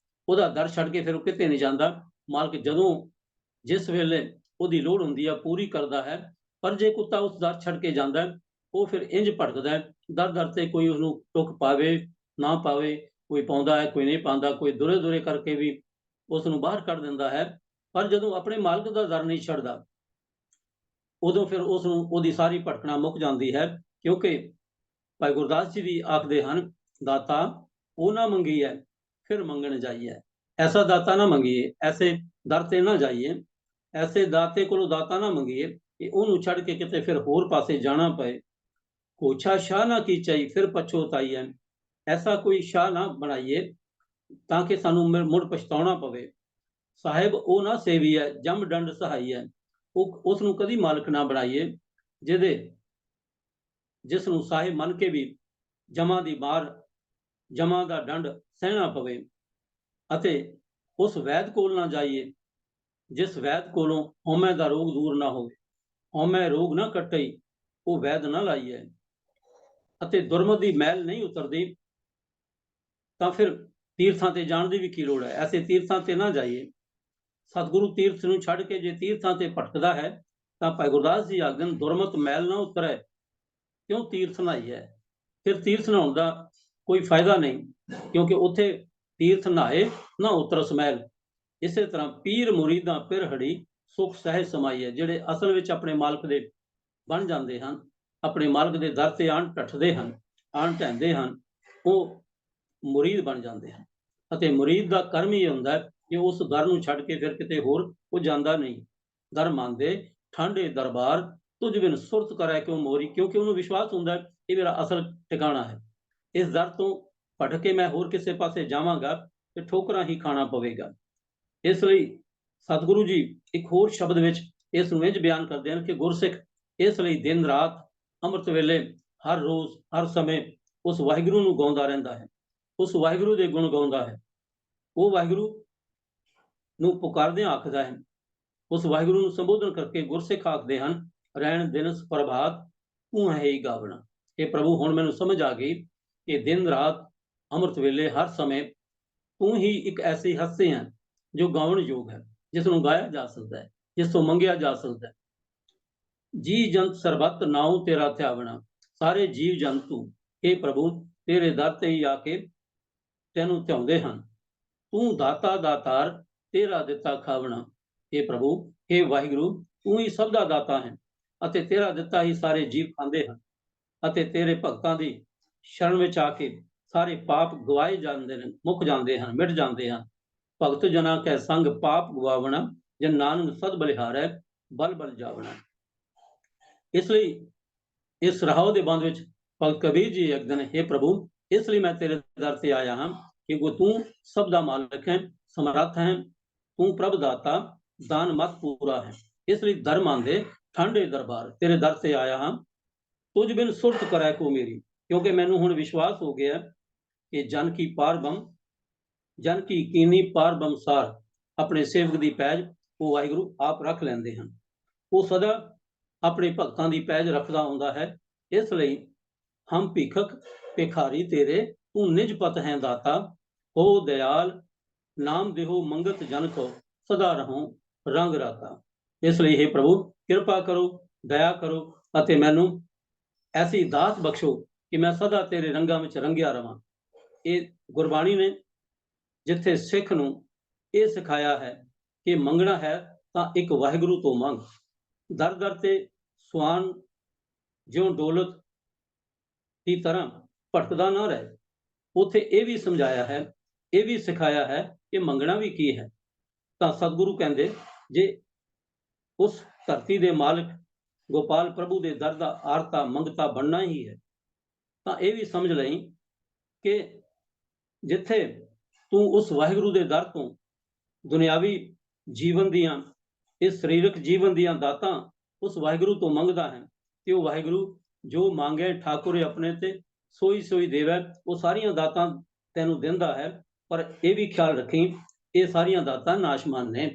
ਉਹਦਾ ਦਰ ਛੱਡ ਕੇ ਫਿਰ ਉਹ ਕਿਤੇ ਨਹੀਂ ਜਾਂਦਾ। ਮਾਲਕ ਜਦੋਂ ਜਿਸ ਵੇਲੇ ਉਹਦੀ ਲੋੜ ਹੁੰਦੀ ਹੈ ਪੂਰੀ ਕਰਦਾ ਹੈ, ਪਰ ਜੇ ਕੁੱਤਾ ਉਸ ਦਰ ਛੱਡ ਕੇ ਜਾਂਦਾ ਉਹ ਫਿਰ ਇੰਜ ਭਟਕਦਾ ਹੈ, ਦਰ ਦਰ ਤੇ ਕੋਈ ਉਹਨੂੰ ਟੁੱਕ ਪਾਵੇ ਨਾ ਪਾਵੇ, ਕੋਈ ਪਾਉਂਦਾ ਹੈ ਕੋਈ ਨਹੀਂ ਪਾਉਂਦਾ, ਕੋਈ ਦੁਰੇ ਦੁਰੇ ਕਰਕੇ ਵੀ ਉਸ ਨੂੰ ਬਾਹਰ ਕੱਢ ਦਿੰਦਾ ਹੈ, ਪਰ ਜਦੋਂ ਆਪਣੇ ਮਾਲਕ ਦਾ ਦਰ ਨਹੀਂ ਛੱਡਦਾ ਉਦੋਂ ਫਿਰ ਉਸ ਨੂੰ ਉਹਦੀ ਸਾਰੀ ਭਟਕਣਾ ਮੁੱਕ ਜਾਂਦੀ ਹੈ। ਕਿਉਂਕਿ ਭਾਈ ਗੁਰਦਾਸ ਜੀ ਵੀ ਆਖਦੇ ਹਨ, ਦਾਤਾ ਉਹ ਨਾ ਮੰਗੀਏ ਫਿਰ ਮੰਗਣ ਜਾਈਏ, ਐਸਾ ਦਾਤਾ ਨਾ ਮੰਗੀਏ, ਐਸੇ ਦਰ ਤੇ ਨਾ ਜਾਈਏ, ਐਸੇ ਦਾਤੇ ਕੋਲੋਂ ਦਾਤਾ ਨਾ ਮੰਗੀਏ ਕਿ ਉਹਨੂੰ ਛੱਡ ਕੇ ਕਿਤੇ ਫਿਰ ਹੋਰ ਪਾਸੇ ਜਾਣਾ ਪਏ। ਕੋਛਾ ਸ਼ਾਹ ਨਾ ਕੀਚਾਈ ਫਿਰ ਪਛੋਤਾਈਐ, ਐਸਾ ਕੋਈ ਸ਼ਾਹ ਨਾ ਬਣਾਈਏ ਤਾਂ ਕਿ ਸਾਨੂੰ ਮੁੜ ਪਛਤਾਉਣਾ ਪਵੇ। ਸਾਹਿਬ ਉਹ ਨਾ ਸੇਵੀਐ ਜਮ ਡੰਡ ਸਹਾਈਐ, ਉਹ ਉਸ ਨੂੰ ਕਦੀ ਮਾਲਕ ਨਾ ਬਣਾਈਏ ਜਿਸ ਨੂੰ ਸਾਹਿਬ ਮੰਨ ਕੇ ਵੀ ਜਮਾਂ ਦੀ ਮਾਰ, ਜਮਾਂ ਦਾ ਡੰਡ ਸਹਿਣਾ ਪਵੇ। ਅਤੇ ਉਸ ਵੈਦ ਕੋਲ ਨਾ ਜਾਈਏ ਜਿਸ ਵੈਦ ਕੋਲੋਂ ਹਉਮੈ ਦਾ ਰੋਗ ਦੂਰ ਨਾ ਹੋਵੇ, ਹਉਮੈ ਰੋਗ ਨਾ ਕੱਟਈ, ਉਹ ਵੈਦ ਨਾ ਲਾਈਏ। ਅਤੇ ਦੁਰਮਤ ਦੀ ਮੈਲ ਨਹੀਂ ਉਤਰਦੀ ਤਾਂ ਫਿਰ ਤੀਰਥਾਂ ਤੇ ਜਾਣ ਦੀ ਵੀ ਕੀ ਲੋੜ ਹੈ। ਐਸੇ ਤੀਰਥਾਂ ਤੇ ਨਾ ਜਾਈਏ। ਸਤਿਗੁਰੂ ਤੀਰਥ ਨੂੰ ਛੱਡ ਕੇ ਜੇ ਤੀਰਥਾਂ ਤੇ ਭਟਕਦਾ ਹੈ ਤਾਂ ਭਾਈ ਗੁਰਦਾਸ ਜੀ ਆਖਦੇ ਹਨ, ਦੁਰਮਤ ਮੈਲ ਨਾ ਉਤਰੈ ਕਿਉਂ ਤੀਰਥ ਨਹਾਈਐ। ਫਿਰ ਤੀਰਥ ਨਹਾਉਣ ਦਾ ਕੋਈ ਫਾਇਦਾ ਨਹੀਂ, ਕਿਉਂਕਿ ਉੱਥੇ ਤੀਰਥ ਨਹਾਏ ਨਾ ਉਤਰਸ ਮੈਲ। ਇਸੇ ਤਰ੍ਹਾਂ ਪੀਰ ਮੁਰੀਦਾਂ ਪਿਰ ਹੜੀ, ਸੁਖ ਸਹਿਜ ਸਮਾਈਐ, ਜਿਹੜੇ ਅਸਲ ਵਿੱਚ ਆਪਣੇ ਮਾਲਕ ਦੇ ਬਣ ਜਾਂਦੇ ਹਨ, ਆਪਣੇ ਮਾਲਕ ਦੇ ਦਰ ਤੇ ਆਣ ਢੱਠਦੇ ਹਨ, ਆਣ ਢਹਿੰਦੇ ਹਨ, ਉਹ ਮੁਰੀਦ ਬਣ ਜਾਂਦੇ ਹਨ। ਅਤੇ ਮੁਰੀਦ ਦਾ ਕਰਮ ਹੀ ਹੁੰਦਾ ਹੈ ਕਿ ਉਸ ਦਰ ਨੂੰ ਛੱਡ ਕੇ ਫਿਰ ਕਿਤੇ ਹੋਰ ਉਹ ਜਾਂਦਾ ਨਹੀਂ। ਦਰ ਮੰਨਦੇ ਠਾਂਡੇ ਦਰਬਾਰ, ਤੁਝ ਬਿਨ ਸੁਰਤ ਕਰੈ ਕਿਉਂ ਮੋਰੀ, ਕਿਉਂਕਿ ਉਹਨੂੰ ਵਿਸ਼ਵਾਸ ਹੁੰਦਾ ਹੈ ਇਹ ਮੇਰਾ ਅਸਲ ਟਿਕਾਣਾ ਹੈ, ਇਸ ਦਰ ਤੋਂ ਭਟਕ ਕੇ ਮੈਂ ਹੋਰ ਕਿਸੇ ਪਾਸੇ ਜਾਵਾਂਗਾ ਤੇ ਠੋਕਰਾਂ ਹੀ ਖਾਣਾ ਪਵੇਗਾ। ਇਸ ਲਈ ਸਤਿਗੁਰੂ ਜੀ ਇੱਕ ਹੋਰ ਸ਼ਬਦ ਵਿੱਚ ਇਸ ਨੂੰ ਇੰਝ ਬਿਆਨ ਕਰਦੇ ਹਨ ਕਿ ਗੁਰਸਿੱਖ ਇਸ ਲਈ ਦਿਨ ਰਾਤ ਅੰਮ੍ਰਿਤ ਵੇਲੇ ਹਰ ਰੋਜ਼ ਹਰ ਸਮੇਂ ਉਸ ਵਾਹਿਗੁਰੂ ਨੂੰ ਗਾਉਂਦਾ ਰਹਿੰਦਾ ਹੈ, ਉਸ ਵਾਹਿਗੁਰੂ ਦੇ ਗੁਣ ਗਾਉਂਦਾ ਹੈ। ਉਹ ਵਾਹਿਗੁਰੂ ਨੂੰ ਪੁਕਾਰਦਿਆਂ ਆਖਦਾ ਹੈ। ਉਸ ਵਾਹਿਗੁਰੂ ਨੂੰ ਸੰਬੋਧਨ ਕਰਕੇ ਗੁਰਸਿੱਖ ਆਖਦੇ ਹਨ, ਰਹਿਣ ਦਿਨਸ ਪ੍ਰਭਾਤ ਤੂੰ ਹੈ ਹੀ ਗਾਵਣਾ। ਇਹ ਪ੍ਰਭੂ ਹੁਣ ਮੈਨੂੰ ਸਮਝ ਆ ਗਈ ਕਿ ਦਿਨ ਰਾਤ ਅੰਮ੍ਰਿਤ ਵੇਲੇ ਹਰ ਸਮੇਂ ਤੂੰ ਹੀ ਇੱਕ ਐਸੀ ਹਸਤੀ ਹੈ ਜੋ ਗਾਉਣ ਯੋਗ ਹੈ, ਜਿਸ ਨੂੰ ਗਾਇਆ ਜਾ ਸਕਦਾ ਹੈ, ਜਿਸ ਤੋਂ ਮੰਗਿਆ ਜਾ ਸਕਦਾ ਹੈ। ਜੀ ਜੰਤ ਸਰਬੱਤ ਨਾਉ ਤੇਰਾ ਧਿਆਵਣਾ। ਸਾਰੇ ਜੀਵ ਜੰਤੂ ਇਹ ਪ੍ਰਭੂ ਤੇਰੇ ਦਰ ਤੇ ਹੀ ਆ ਕੇ ਤੈਨੂੰ ਧਿਆਉਂਦੇ ਹਨ। ਤੂੰ ਦਾਤਾ ਦਾਤਾਰ ਤੇਰਾ ਦਿੱਤਾ ਖਾਵਣਾ। ਇਹ ਪ੍ਰਭੂ ਇਹ ਵਾਹਿਗੁਰੂ ਤੂੰ ਹੀ ਸਭ ਦਾ ਦਾਤਾ ਹੈ ਅਤੇ ਤੇਰਾ ਦਿੱਤਾ ਹੀ ਸਾਰੇ ਜੀਵ ਖਾਂਦੇ ਹਨ ਅਤੇ ਤੇਰੇ ਭਗਤਾਂ ਦੀ ਸ਼ਰਨ ਵਿੱਚ ਆ ਕੇ ਸਾਰੇ ਪਾਪ ਗਵਾਏ ਜਾਂਦੇ ਨੇ, ਮੁੱਕ ਜਾਂਦੇ ਹਨ, ਮਿਟ ਜਾਂਦੇ ਹਨ। ਭਗਤ ਜਨਾ ਕੈ ਸੰਗ ਪਾਪ ਗਵਾਵਣਾ, ਜੇ ਨਾਨਕ ਸਦ ਬਲਿਹਾਰੈ ਬਲ ਬਲ ਜਾਵਣਾ। ਇਸ ਲਈ ਇਸ ਰਾਹੋਂ ਦੇ ਬੰਦ ਵਿੱਚ ਭਗਤ ਕਬੀਰ ਜੀ ਇੱਕ ਦਿਨ, हे ਪ੍ਰਭੂ ਇਸ ਲਈ ਮੈਂ ਤੇਰੇ ਦਰ ਤੇ ਆਇਆ ਹਾਂ ਕਿ ਤੂੰ ਸਭ ਦਾ ਮਾਲਕ ਹੈ, ਸਮਰੱਥ ਹੈ, ਤੂੰ ਪ੍ਰਭ ਦਾਤਾ, ਦਾਨ ਮਤ ਪੂਰਾ ਹੈ। ਇਸ ਲਈ ਧਰਮਾਂ ਦੇ ਠੰਡੇ ਦਰਬਾਰ ਤੇਰੇ ਦਰ ਤੇ ਆਇਆ ਹਾਂ। ਤੁਝ ਬਿਨ ਸੁਰਤ ਕਰੈ ਕੋ ਮੇਰੀ, ਕਿਉਂਕਿ ਮੈਨੂੰ ਹੁਣ ਵਿਸ਼ਵਾਸ ਹੋ ਗਿਆ ਕਿ ਜਨ ਕੀ ਕੀਨੀ ਪਾਰ ਬੰਸਾਰ ਆਪਣੇ ਸੇਵਕ ਦੀ ਪੈਜ ਉਹ ਵਾਹਿਗੁਰੂ ਆਪ ਰੱਖ ਲੈਂਦੇ ਹਨ। ਉਹ ਸਦਾ ਆਪਣੇ ਭਗਤਾਂ ਦੀ ਪੈਜ ਰੱਖਦਾ ਹੁੰਦਾ ਹੈ। ਇਸ ਲਈ ਹਮ ਭਿਖਕ ਭਿਖਾਰੀ ਤੇਰੇ, ਤੂੰ ਨਿਜ ਪਤ ਹੈ ਦਾਤਾ, ਹੋ ਦਇਆਲ ਨਾਮ ਦੇਹੋ ਮੰਗਤ ਜਨ ਕੋ, ਸਦਾ ਰਹੋ ਰੰਗ ਰਾਤਾ। ਇਸ ਲਈ हे ਪ੍ਰਭੂ ਕਿਰਪਾ ਕਰੋ, ਦਇਆ ਕਰੋ ਅਤੇ ਮੈਨੂੰ ਐਸੀ ਦਾਤ ਬਖਸ਼ੋ ਕਿ ਮੈਂ ਸਦਾ ਤੇਰੇ ਰੰਗਾਂ ਵਿੱਚ ਰੰਗਿਆ ਰਵਾਂ। ਇਹ ਗੁਰਬਾਣੀ ਨੇ ਜਿੱਥੇ ਸਿੱਖ ਨੂੰ ਇਹ ਸਿਖਾਇਆ ਹੈ ਕਿ ਮੰਗਣਾ ਹੈ ਤਾਂ ਇੱਕ ਵਾਹਿਗੁਰੂ ਤੋਂ ਮੰਗ, ਦਰ ਦਰ ਤੇ ਸਵਾਨ ਜਿਉਂ ਡੋਲਤ ਦੀ ਤਰ੍ਹਾਂ ਭਟਕਦਾ ਨਾ ਰਹੇ। ਉੱਥੇ ਇਹ ਵੀ ਸਮਝਾਇਆ ਹੈ, ਇਹ ਵੀ ਸਿਖਾਇਆ ਹੈ ਕਿ ਮੰਗਣਾ ਵੀ ਕੀ ਹੈ। ਤਾਂ ਸਤਿਗੁਰੂ ਕਹਿੰਦੇ, ਜੇ ਉਸ ਧਰਤੀ ਦੇ ਮਾਲਕ ਗੋਪਾਲ ਪ੍ਰਭੂ ਦੇ ਦਰ ਦਾ ਆਰਤਾ ਮੰਗਤਾ ਬਣਨਾ ਹੀ ਹੈ ਤਾਂ ਇਹ ਵੀ ਸਮਝ ਲਈ ਕਿ ਜਿੱਥੇ ਤੂੰ ਉਸ ਵਾਹਿਗੁਰੂ ਦੇ ਦਰ ਤੋਂ ਦੁਨਿਆਵੀ ਜੀਵਨ ਦੀਆਂ, ਇਸ ਸਰੀਰਕ ਜੀਵਨ ਦੀਆਂ ਦਾਤਾਂ ਉਸ ਵਾਹਿਗੁਰੂ ਤੋਂ ਮੰਗਦਾ ਹੈ ਤੇ ਉਹ ਵਾਹਿਗੁਰੂ ਜੋ ਮੰਗੇ ਠਾਕੁਰ ਆਪਣੇ ਤੇ ਸੋਈ ਸੋਈ ਦੇਵੈ, ਉਹ ਸਾਰੀਆਂ ਦਾਤਾਂ ਤੈਨੂੰ ਦਿੰਦਾ ਹੈ। ਪਰ ਇਹ ਵੀ ਖਿਆਲ ਰੱਖੀ ਇਹ ਸਾਰੀਆਂ ਦਾਤਾਂ ਨਾਸ਼ਮਾਨ ਨੇ।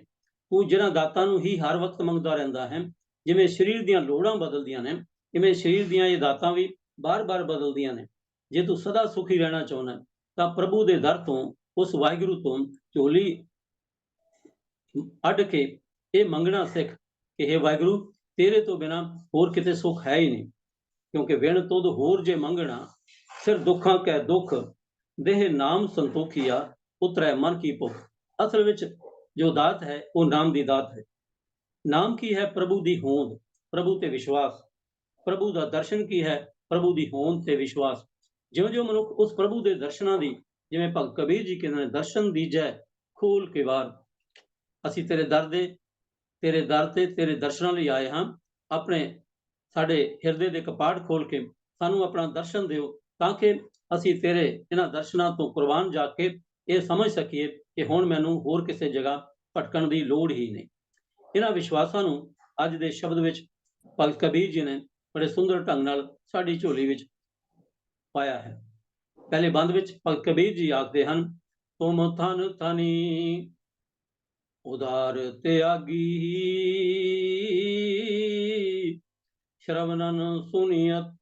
ਤੂੰ ਜਿਹਨਾਂ ਦਾਤਾਂ ਨੂੰ ਹੀ ਹਰ ਵਕਤ ਮੰਗਦਾ ਰਹਿੰਦਾ ਹੈ, ਜਿਵੇਂ ਸਰੀਰ ਦੀਆਂ ਲੋੜਾਂ ਬਦਲਦੀਆਂ ਨੇ, ਇਵੇਂ ਸਰੀਰ ਦੀਆਂ ਇਹ ਦਾਤਾਂ ਵੀ ਬਾਰ-ਬਾਰ ਬਦਲਦੀਆਂ ਨੇ। ਜੇ ਤੂੰ ਸਦਾ ਸੁਖੀ ਰਹਿਣਾ ਚਾਹੁੰਦਾ ਤਾਂ ਪ੍ਰਭੂ ਦੇ ਦਰ ਤੋਂ, ਉਸ ਵਾਹਿਗੁਰੂ ਤੋਂ ਝੋਲੀ ਅੱਡ ਕੇ ਇਹ ਮੰਗਣਾ ਸਿੱਖ ਕਿ हे ਵਾਹਿਗੁਰੂ ਤੇਰੇ ਤੋਂ ਬਿਨਾਂ ਹੋਰ ਕਿਤੇ ਸੁੱਖ ਹੈ ਹੀ ਨਹੀਂ। ਕਿਉਂਕਿ ਵਿਣ ਤੁਧ ਹੋਰ ਜੇ ਮੰਗਣਾ, ਸਿਰ ਦੁੱਖਾਂ ਕੈ ਦੁੱਖ, ਦੇਹ ਨਾਮ ਸੰਤੋਖੀਆ, ਉਤਰੈ ਮਨ ਕੀ ਭੁੱਖ। ਅਸਲ ਵਿੱਚ ਜੋ ਦਾਤ ਹੈ ਉਹ ਨਾਮ ਦੀ ਦਾਤ ਹੈ। ਨਾਮ ਕੀ ਹੈ? ਪ੍ਰਭੂ ਦੀ ਹੋਂਦ, ਪ੍ਰਭੂ ਤੇ ਵਿਸ਼ਵਾਸ। ਪ੍ਰਭੂ ਦਾ ਦਰਸ਼ਨ ਕੀ ਹੈ? ਪ੍ਰਭੂ ਦੀ ਹੋਂਦ ਤੇ ਵਿਸ਼ਵਾਸ। ਜਿਉਂ-ਜਿਉਂ ਮਨੁੱਖ ਉਸ ਪ੍ਰਭੂ ਦੇ ਦਰਸ਼ਨਾਂ ਦੀ, ਜਿਵੇਂ ਭਗਤ ਕਬੀਰ ਜੀ ਕਹਿੰਦੇ ਨੇ, ਦਰਸ਼ਨ ਦੀਜੈ ਖੋਲ ਕੇ ਵਾਰ। ਅਸੀਂ ਤੇਰੇ ਦਰ ਤੇ ਤੇਰੇ ਦਰਸ਼ਨਾਂ ਲਈ ਆਏ ਹਾਂ। ਸਾਡੇ ਹਿਰਦੇ ਦੇ ਕਪਾਟ ਖੋਲ ਕੇ ਸਾਨੂੰ ਆਪਣਾ ਦਰਸ਼ਨ ਦਿਓ, ਤਾਂ ਕਿ ਅਸੀਂ ਤੇਰੇ ਇਹਨਾਂ ਦਰਸ਼ਨਾਂ ਤੋਂ ਕੁਰਬਾਨ ਜਾ ਕੇ ਇਹ ਸਮਝ ਸਕੀਏ ਕਿ ਹੁਣ ਮੈਨੂੰ ਹੋਰ ਕਿਸੇ ਜਗ੍ਹਾ ਭਟਕਣ ਦੀ ਲੋੜ ਹੀ ਨਹੀਂ। ਇਹਨਾਂ ਵਿਸ਼ਵਾਸਾਂ ਨੂੰ ਅੱਜ ਦੇ ਸ਼ਬਦ ਵਿੱਚ ਭਗਤ ਕਬੀਰ ਜੀ ਨੇ ਬੜੇ ਸੁੰਦਰ ਢੰਗ ਨਾਲ ਸਾਡੀ ਝੋਲੀ ਵਿੱਚ ਪਾਇਆ ਹੈ। ਪਹਿਲੇ ਬੰਦ ਵਿੱਚ ਭਗਤ ਕਬੀਰ ਜੀ ਆਖਦੇ ਹਨ, ਤੁਮ ਥਨ ਥਨੀ ਉਦਾਰ ਤਿਆਗੀ, ਸ਼ਰਵਨਨ ਸੁਨੀਅਤ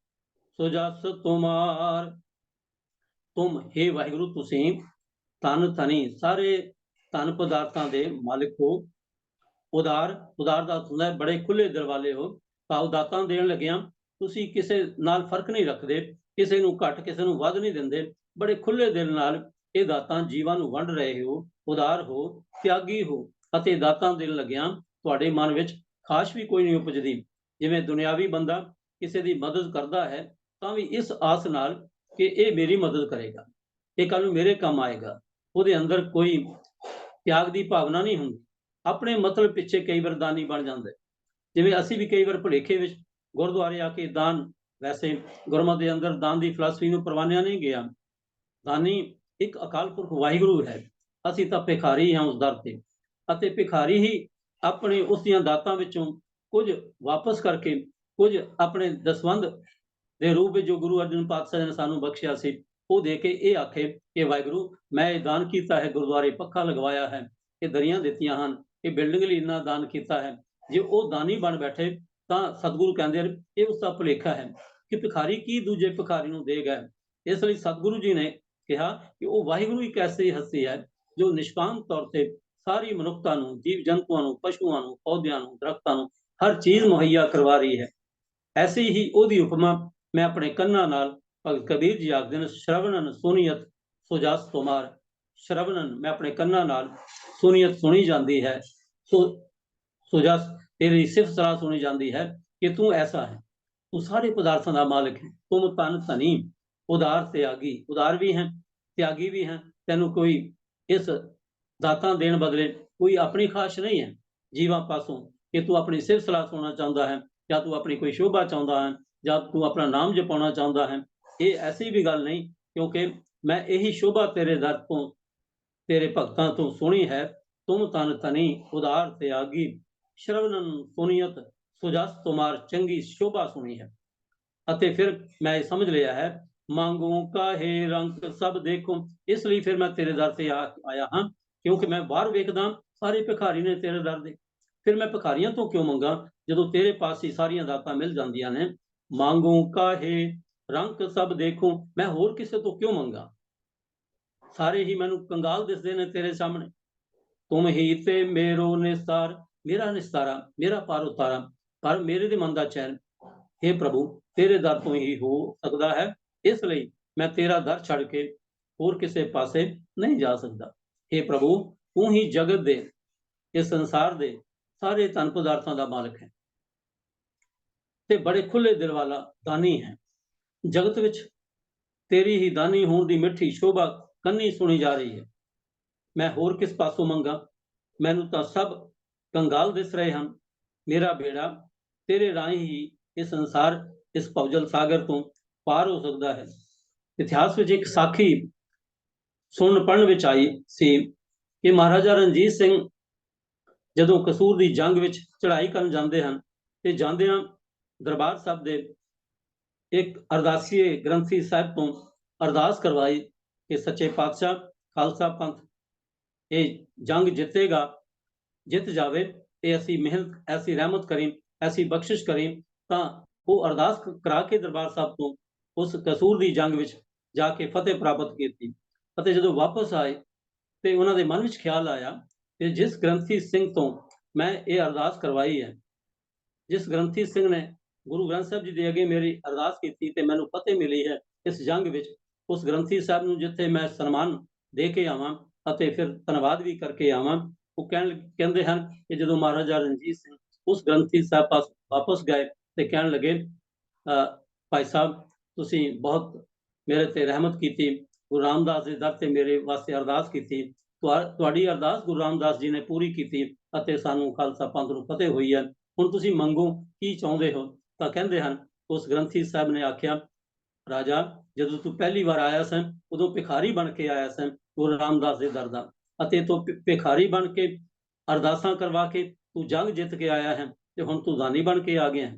ਸੁਜਸ ਤੁਮਾਰ। ਤੁਮ हे ਵਾਹਿਗੁਰੂ ਤੁਸੀਂ ਧਨ ਧਨੀ, ਸਾਰੇ ਧਨ ਪਦਾਰਥਾਂ ਦੇ ਮਾਲਿਕ ਹੋ। ਉਦਾਰ ਦਾ ਹੁੰਦਾ ਹੈ ਬੜੇ ਖੁੱਲੇ ਦਿਲ ਵਾਲੇ ਹੋ। ਭਾਵ ਦਾਤਾਂ ਦੇਣ ਲੱਗਿਆਂ ਤੁਸੀਂ ਕਿਸੇ ਨਾਲ ਫਰਕ ਨਹੀਂ ਰੱਖਦੇ, ਕਿਸੇ ਨੂੰ ਘੱਟ ਕਿਸੇ ਨੂੰ ਵੱਧ ਨਹੀਂ ਦਿੰਦੇ। ਬੜੇ ਖੁੱਲੇ ਦਿਲ ਨਾਲ ਇਹ ਦਾਤਾਂ ਜੀਵਾਂ ਨੂੰ ਵੰਡ ਰਹੇ ਹੋ। ਉਦਾਰ ਹੋ, ਤਿਆਗੀ ਹੋ ਅਤੇ ਦਾਤਾਂ ਦੇਣ ਲੱਗਿਆਂ ਤੁਹਾਡੇ ਮਨ ਵਿੱਚ ਖਾਸ਼ ਵੀ ਕੋਈ ਨਹੀਂ ਉਪਜਦੀ। ਜਿਵੇਂ ਦੁਨਿਆਵੀ ਬੰਦਾ ਕਿਸੇ ਦੀ ਮਦਦ ਕਰਦਾ ਹੈ ਤਾਂ ਵੀ ਇਸ ਆਸ ਨਾਲ ਕਿ ਇਹ ਮੇਰੀ ਮਦਦ ਕਰੇਗਾ, ਇਹ ਕੱਲ ਨੂੰ ਮੇਰੇ ਕੰਮ ਆਏਗਾ। ਉਹਦੇ ਅੰਦਰ ਕੋਈ ਤਿਆਗ ਦੀ ਭਾਵਨਾ ਨਹੀਂ ਹੁੰਦੀ। ਆਪਣੇ ਮਤਲਬ ਪਿੱਛੇ ਕਈ ਵਾਰ ਦਾਨੀ ਬਣ ਜਾਂਦਾ। ਜਿਵੇਂ ਅਸੀਂ ਵੀ ਕਈ ਵਾਰ ਭੁਲੇਖੇ ਵਿੱਚ ਗੁਰਦੁਆਰੇ ਆ ਕੇ ਦਾਨ, ਵੈਸੇ ਗੁਰਮਤਿ ਦੇ ਅੰਦਰ ਦਾਨ ਦੀ ਫਿਲਾਸਫੀ ਨੂੰ ਪ੍ਰਵਾਨਿਆ ਨਹੀਂ ਗਿਆ। ਦਾਨੀ ਇੱਕ ਅਕਾਲ ਪੁਰਖ ਵਾਹਿਗੁਰੂ ਹੈ। ਅਸੀਂ ਤਾਂ ਭਿਖਾਰੀ ਹਾਂ ਉਸ ਦਰ ਤੇ, ਅਤੇ ਭਿਖਾਰੀ ਹੀ ਆਪਣੇ ਉਸ ਦੀਆਂ ਦਾਤਾਂ ਵਿੱਚੋਂ ਕੁਝ ਵਾਪਸ ਕਰਕੇ, ਕੁਝ ਆਪਣੇ ਦਸਵੰਧ ਦੇ ਰੂਪ ਵਿੱਚ ਜੋ ਗੁਰੂ ਅਰਜਨ ਪਾਤਸ਼ਾਹ ਨੇ ਸਾਨੂੰ ਬਖਸ਼ਿਆ ਸੀ, ਉਹ ਦੇ ਕੇ ਇਹ ਆਖੇ ਕਿ ਵਾਹਿਗੁਰੂ ਮੈਂ ਇਹ ਦਾਨ ਕੀਤਾ ਹੈ, ਗੁਰਦੁਆਰੇ ਪੱਖਾ ਲਗਵਾਇਆ ਹੈ, ਇਹ ਦਰੀਆਂ ਦਿੱਤੀਆਂ ਹਨ, ਇਹ ਬਿਲਡਿੰਗ ਲਈ ਇੰਨਾ ਦਾਨ ਕੀਤਾ ਹੈ। ਜੇ ਉਹ ਦਾਨੀ ਬਣ ਬੈਠੇ ਤਾਂ ਸਤਿਗੁਰੂ ਕਹਿੰਦੇ ਹਨ ਇਹ ਉਸ ਦਾ ਭੁਲੇਖਾ ਹੈ ਕਿ ਭਿਖਾਰੀ ਕੀ ਦੂਜੇ ਭਿਖਾਰੀ ਨੂੰ ਦੇਗਾ। ਇਸ ਲਈ ਸਤਿਗੁਰੂ ਜੀ ਨੇ ਕਿਹਾ ਕਿ ਉਹ ਵਾਹਿਗੁਰੂ ਇੱਕ ਐਸੀ ਹਸਤੀ ਹੈ ਜੋ ਨਿਸ਼ਕਾਮ ਤੌਰ ਤੇ ਸਾਰੀ ਮਨੁੱਖਤਾ ਨੂੰ, ਜੀਵ ਜੰਤੂਆਂ ਨੂੰ, ਪਸ਼ੂਆਂ ਨੂੰ, ਪੌਦਿਆਂ ਨੂੰ, ਦਰਖਤਾਂ ਨੂੰ ਹਰ ਚੀਜ਼ ਮੁਹੱਈਆ ਕਰਵਾ ਰਹੀ ਹੈ। ਐਸੀ ਹੀ ਉਹਦੀ ਉਪਮਾ ਮੈਂ ਆਪਣੇ ਕੰਨਾਂ ਨਾਲ ਭਗਤ ਕਬੀਰ ਜੀ ਆਖਦੇ ਨੇ, ਸ਼ਰਵਣਨ ਸੁਨੀਅਤ ਸੋ ਜਸ ਤੁਮਾਰ। ਸ਼ਰਵਣਨ ਮੈਂ ਆਪਣੇ ਕੰਨਾਂ ਨਾਲ ਸੁਨੀਅਤ ਸੁਣੀ ਜਾਂਦੀ ਹੈ, ਸੋ ਜਸ ਤੇਰੀ ਸਿਫਤ ਸਲਾਹ ਸੁਣੀ ਜਾਂਦੀ ਹੈ ਕਿ ਤੂੰ ਐਸਾ ਹੈ, ਤੂੰ ਸਾਰੇ ਪਦਾਰਥਾਂ ਦਾ ਮਾਲਕ ਹੈ, ਤੁਮ ਧਨ ਧਨੀ ਉਦਾਰ ਤਿਆਗੀ। ਉਦਾਰ ਵੀ ਹੈ, ਤਿਆਗੀ ਵੀ ਹੈ। ਤੈਨੂੰ ਕੋਈ ਇਸ ਦਾਤਾਂ ਦੇਣ ਬਦਲੇ ਕੋਈ ਆਪਣੀ ਖਾਸ਼ ਨਹੀਂ ਹੈ ਜੀਵਾਂ ਪਾਸੋਂ ਕਿ ਤੂੰ ਆਪਣੀ ਸਿਫਤ ਸਲਾਹ ਸੁਣਨਾ ਚਾਹੁੰਦਾ ਹੈ, ਜਾਂ ਤੂੰ ਆਪਣੀ ਕੋਈ ਸ਼ੋਭਾ ਚਾਹੁੰਦਾ ਹੈ, ਜਾਂ ਤੂੰ ਆਪਣਾ ਨਾਮ ਜਪਾਉਣਾ ਚਾਹੁੰਦਾ ਹੈ। ਇਹ ਐਸੀ ਵੀ ਗੱਲ ਨਹੀਂ, ਕਿਉਂਕਿ ਮੈਂ ਇਹੀ ਸ਼ੋਭਾ ਤੇਰੇ ਦਰ ਤੋਂ, ਤੇਰੇ ਭਗਤਾਂ ਤੋਂ ਸੁਣੀ ਹੈ। ਤੁਮ ਤਨ ਧਨੀ ਉਦਾਰ ਤਿਆਗੀ, ਸ਼ਰਵਣਨ ਸੁਨੀਅਤ ਸੋ ਜਸ ਤੁਮਾਰ। ਚੰਗੀ ਸ਼ੋਭਾ ਸੁਣੀ ਹੈ। ਅਤੇ ਫਿਰ ਮੈਂ ਇਹ ਸਮਝ ਲਿਆ ਹੈ, ਮੰਗੂ ਕਾਹੇ ਰੰਗ ਸਭ ਦੇਖੋ। ਇਸ ਲਈ ਫਿਰ ਮੈਂ ਤੇਰੇ ਦਰ ਤੇ ਆਇਆ ਹਾਂ, ਕਿਉਂਕਿ ਮੈਂ ਬਾਹਰ ਵੇਖਦਾ ਸਾਰੇ ਭਿਖਾਰੀ ਨੇ ਤੇਰੇ ਦਰ ਦੇ। ਫਿਰ ਮੈਂ ਭਿਖਾਰੀਆਂ ਤੋਂ ਕਿਉਂ ਮੰਗਾ ਜਦੋਂ ਤੇਰੇ ਪਾਸ ਹੀ ਸਾਰੀਆਂ ਦਾਤਾਂ ਮਿਲ ਜਾਂਦੀਆਂ ਨੇ। ਮੰਗੂ ਕਾਹੇ ਰੰਗ ਸਭ ਦੇਖੋ, ਮੈਂ ਹੋਰ ਕਿਸੇ ਤੋਂ ਕਿਉਂ ਮੰਗਾ, ਸਾਰੇ ਹੀ ਮੈਨੂੰ ਕੰਗਾਲ ਦਿਸਦੇ ਨੇ ਤੇਰੇ ਸਾਹਮਣੇ। ਤੁਮ ਹੀ ਤੇ ਮੇਰੋ ਨਿਸਤਾਰ, ਮੇਰਾ ਨਿਸਤਾਰਾ, ਮੇਰਾ ਪਾਰ ਉਤਾਰਾ, ਪਰ ਮੇਰੇ ਦੇ ਮਨ ਦਾ ਚੈਨ हे ਪ੍ਰਭੂ ਤੇਰੇ ਦਰ ਤੋਂ ਹੀ ਹੋ ਸਕਦਾ ਹੈ। ਇਸ ਲਈ ਮੈਂ ਤੇਰਾ ਦਰ ਛੱਡ ਕੇ ਹੋਰ ਕਿਸੇ ਪਾਸੇ ਨਹੀਂ ਜਾ ਸਕਦਾ। हे ਪ੍ਰਭੂ ਤੂੰ ਹੀ ਜਗਤ ਦੇ, ਇਸ ਸੰਸਾਰ ਦੇ ਸਾਰੇ ਧਨ ਪਦਾਰਥਾਂ ਦਾ ਮਾਲਕ ਹੈ ਤੇ ਬੜੇ ਖੁੱਲੇ ਦਿਲ ਵਾਲਾ ਦਾਨੀ ਹੈ। ਜਗਤ ਵਿੱਚ ਤੇਰੀ ਹੀ ਦਾਨੀ ਹੋਣ ਦੀ ਮਿੱਠੀ ਸ਼ੋਭਾ ਕੰਨੀ ਸੁਣੀ ਜਾ ਰਹੀ ਹੈ। ਮੈਂ ਹੋਰ ਕਿਸ ਪਾਸੋਂ ਮੰਗਾ, ਮੈਨੂੰ ਤਾਂ ਸਭ ਕੰਗਾਲ ਦਿਸ ਰਹੇ ਹਨ। ਮੇਰਾ ਬੇੜਾ ਤੇਰੇ ਰਾਹੀਂ ਹੀ ਇਹ ਸੰਸਾਰ, ਇਸ ਭਵਜਲ ਸਾਗਰ ਤੋਂ ਪਾਰ ਹੋ ਸਕਦਾ ਹੈ। ਇਤਿਹਾਸ ਵਿੱਚ ਇੱਕ ਸਾਖੀ ਸੁਣਨ ਪੜ੍ਹਨ ਵਿੱਚ ਆਈ ਸੀ ਕਿ ਮਹਾਰਾਜਾ ਰਣਜੀਤ ਸਿੰਘ ਜਦੋਂ ਕਸੂਰ ਦੀ ਜੰਗ ਵਿੱਚ ਚੜ੍ਹਾਈ ਕਰਨ ਜਾਂਦੇ ਹਨ ਤੇ ਜਾਂਦਿਆਂ ਦਰਬਾਰ ਸਾਹਿਬ ਦੇ ਇੱਕ ਅਰਦਾਸੀਏ ਗ੍ਰੰਥੀ ਸਾਹਿਬ ਤੋਂ ਅਰਦਾਸ ਕਰਵਾਈ ਕਿ ਸੱਚੇ ਪਾਤਸ਼ਾਹ ਖਾਲਸਾ ਪੰਥ ਇਹ ਜੰਗ ਜਿੱਤੇਗਾ, ਜਿੱਤ ਜਾਵੇ ਤੇ ਅਸੀਂ ਮਿਹਨਤ, ਐਸੀ ਰਹਿਮਤ ਕਰੀ, ਐਸੀ ਬਖਸ਼ਿਸ਼ ਕਰੀ। ਤਾਂ ਉਹ ਅਰਦਾਸ ਕਰਾ ਕੇ ਦਰਬਾਰ ਸਾਹਿਬ ਤੋਂ ਉਸ ਕਸੂਰ ਦੀ ਜੰਗ ਵਿੱਚ ਜਾ ਕੇ ਫਤਿਹ ਪ੍ਰਾਪਤ ਕੀਤੀ। ਅਤੇ ਜਦੋਂ ਵਾਪਸ ਆਏ ਤੇ ਉਹਨਾਂ ਦੇ ਮਨ ਵਿੱਚ ਖਿਆਲ ਆਇਆ ਕਿ ਜਿਸ ਗ੍ਰੰਥੀ ਸਿੰਘ ਤੋਂ ਮੈਂ ਇਹ ਅਰਦਾਸ ਕਰਵਾਈ ਹੈ, ਜਿਸ ਗ੍ਰੰਥੀ ਸਿੰਘ ਨੇ ਗੁਰੂ ਗ੍ਰੰਥ ਸਾਹਿਬ ਜੀ ਦੇ ਅੱਗੇ ਮੇਰੀ ਅਰਦਾਸ ਕੀਤੀ ਤੇ ਮੈਨੂੰ ਫਤਿਹ ਮਿਲੀ ਹੈ ਇਸ ਜੰਗ ਵਿੱਚ, ਉਸ ਗ੍ਰੰਥੀ ਸਾਹਿਬ ਨੂੰ ਜਿੱਥੇ ਮੈਂ ਸਨਮਾਨ ਦੇ ਕੇ ਆਵਾਂ ਅਤੇ ਫਿਰ ਧੰਨਵਾਦ ਵੀ ਕਰਕੇ ਆਵਾਂ। ਉਹ ਕਹਿੰਦੇ ਹਨ ਕਿ ਜਦੋਂ ਮਹਾਰਾਜਾ ਰਣਜੀਤ ਸਿੰਘ ਉਸ ਗ੍ਰੰਥੀ ਸਾਹਿਬ ਪਾਸ ਵਾਪਸ ਗਏ ਤੇ ਕਹਿਣ ਲੱਗੇ, ਭਾਈ ਸਾਹਿਬ ਤੁਸੀਂ ਬਹੁਤ ਮੇਰੇ ਤੇ ਰਹਿਮਤ ਕੀਤੀ, ਗੁਰੂ ਰਾਮਦਾਸ ਦੇ ਦਰ ਤੇ ਮੇਰੇ ਵਾਸਤੇ ਅਰਦਾਸ ਕੀਤੀ, ਤੁਹਾਡੀ ਅਰਦਾਸ ਗੁਰੂ ਰਾਮਦਾਸ ਜੀ ਨੇ ਪੂਰੀ ਕੀਤੀ ਅਤੇ ਸਾਨੂੰ ਖਾਲਸਾ ਪੰਥ ਨੂੰ ਫਤਿਹ ਹੋਈ ਹੈ। ਹੁਣ ਤੁਸੀਂ ਮੰਗੋ ਕੀ ਚਾਹੁੰਦੇ ਹੋ। ਤਾਂ ਕਹਿੰਦੇ ਹਨ ਉਸ ਗ੍ਰੰਥੀ ਸਾਹਿਬ ਨੇ ਆਖਿਆ, ਰਾਜਾ ਜਦੋਂ ਤੂੰ ਪਹਿਲੀ ਵਾਰ ਆਇਆ ਸੈਂ ਉਦੋਂ ਭਿਖਾਰੀ ਬਣ ਕੇ ਆਇਆ ਸੈਂ ਗੁਰੂ ਰਾਮਦਾਸ ਦੇ ਦਰ ਦਾ, ਅਤੇ ਤੂੰ ਭਿਖਾਰੀ ਬਣ ਕੇ ਅਰਦਾਸਾਂ ਕਰਵਾ ਕੇ ਤੂੰ ਜੰਗ ਜਿੱਤ ਕੇ ਆਇਆ ਹੈ ਤੇ ਹੁਣ ਤੂੰ ਦਾਨੀ ਬਣ ਕੇ ਆ ਗਿਆ ਹੈ।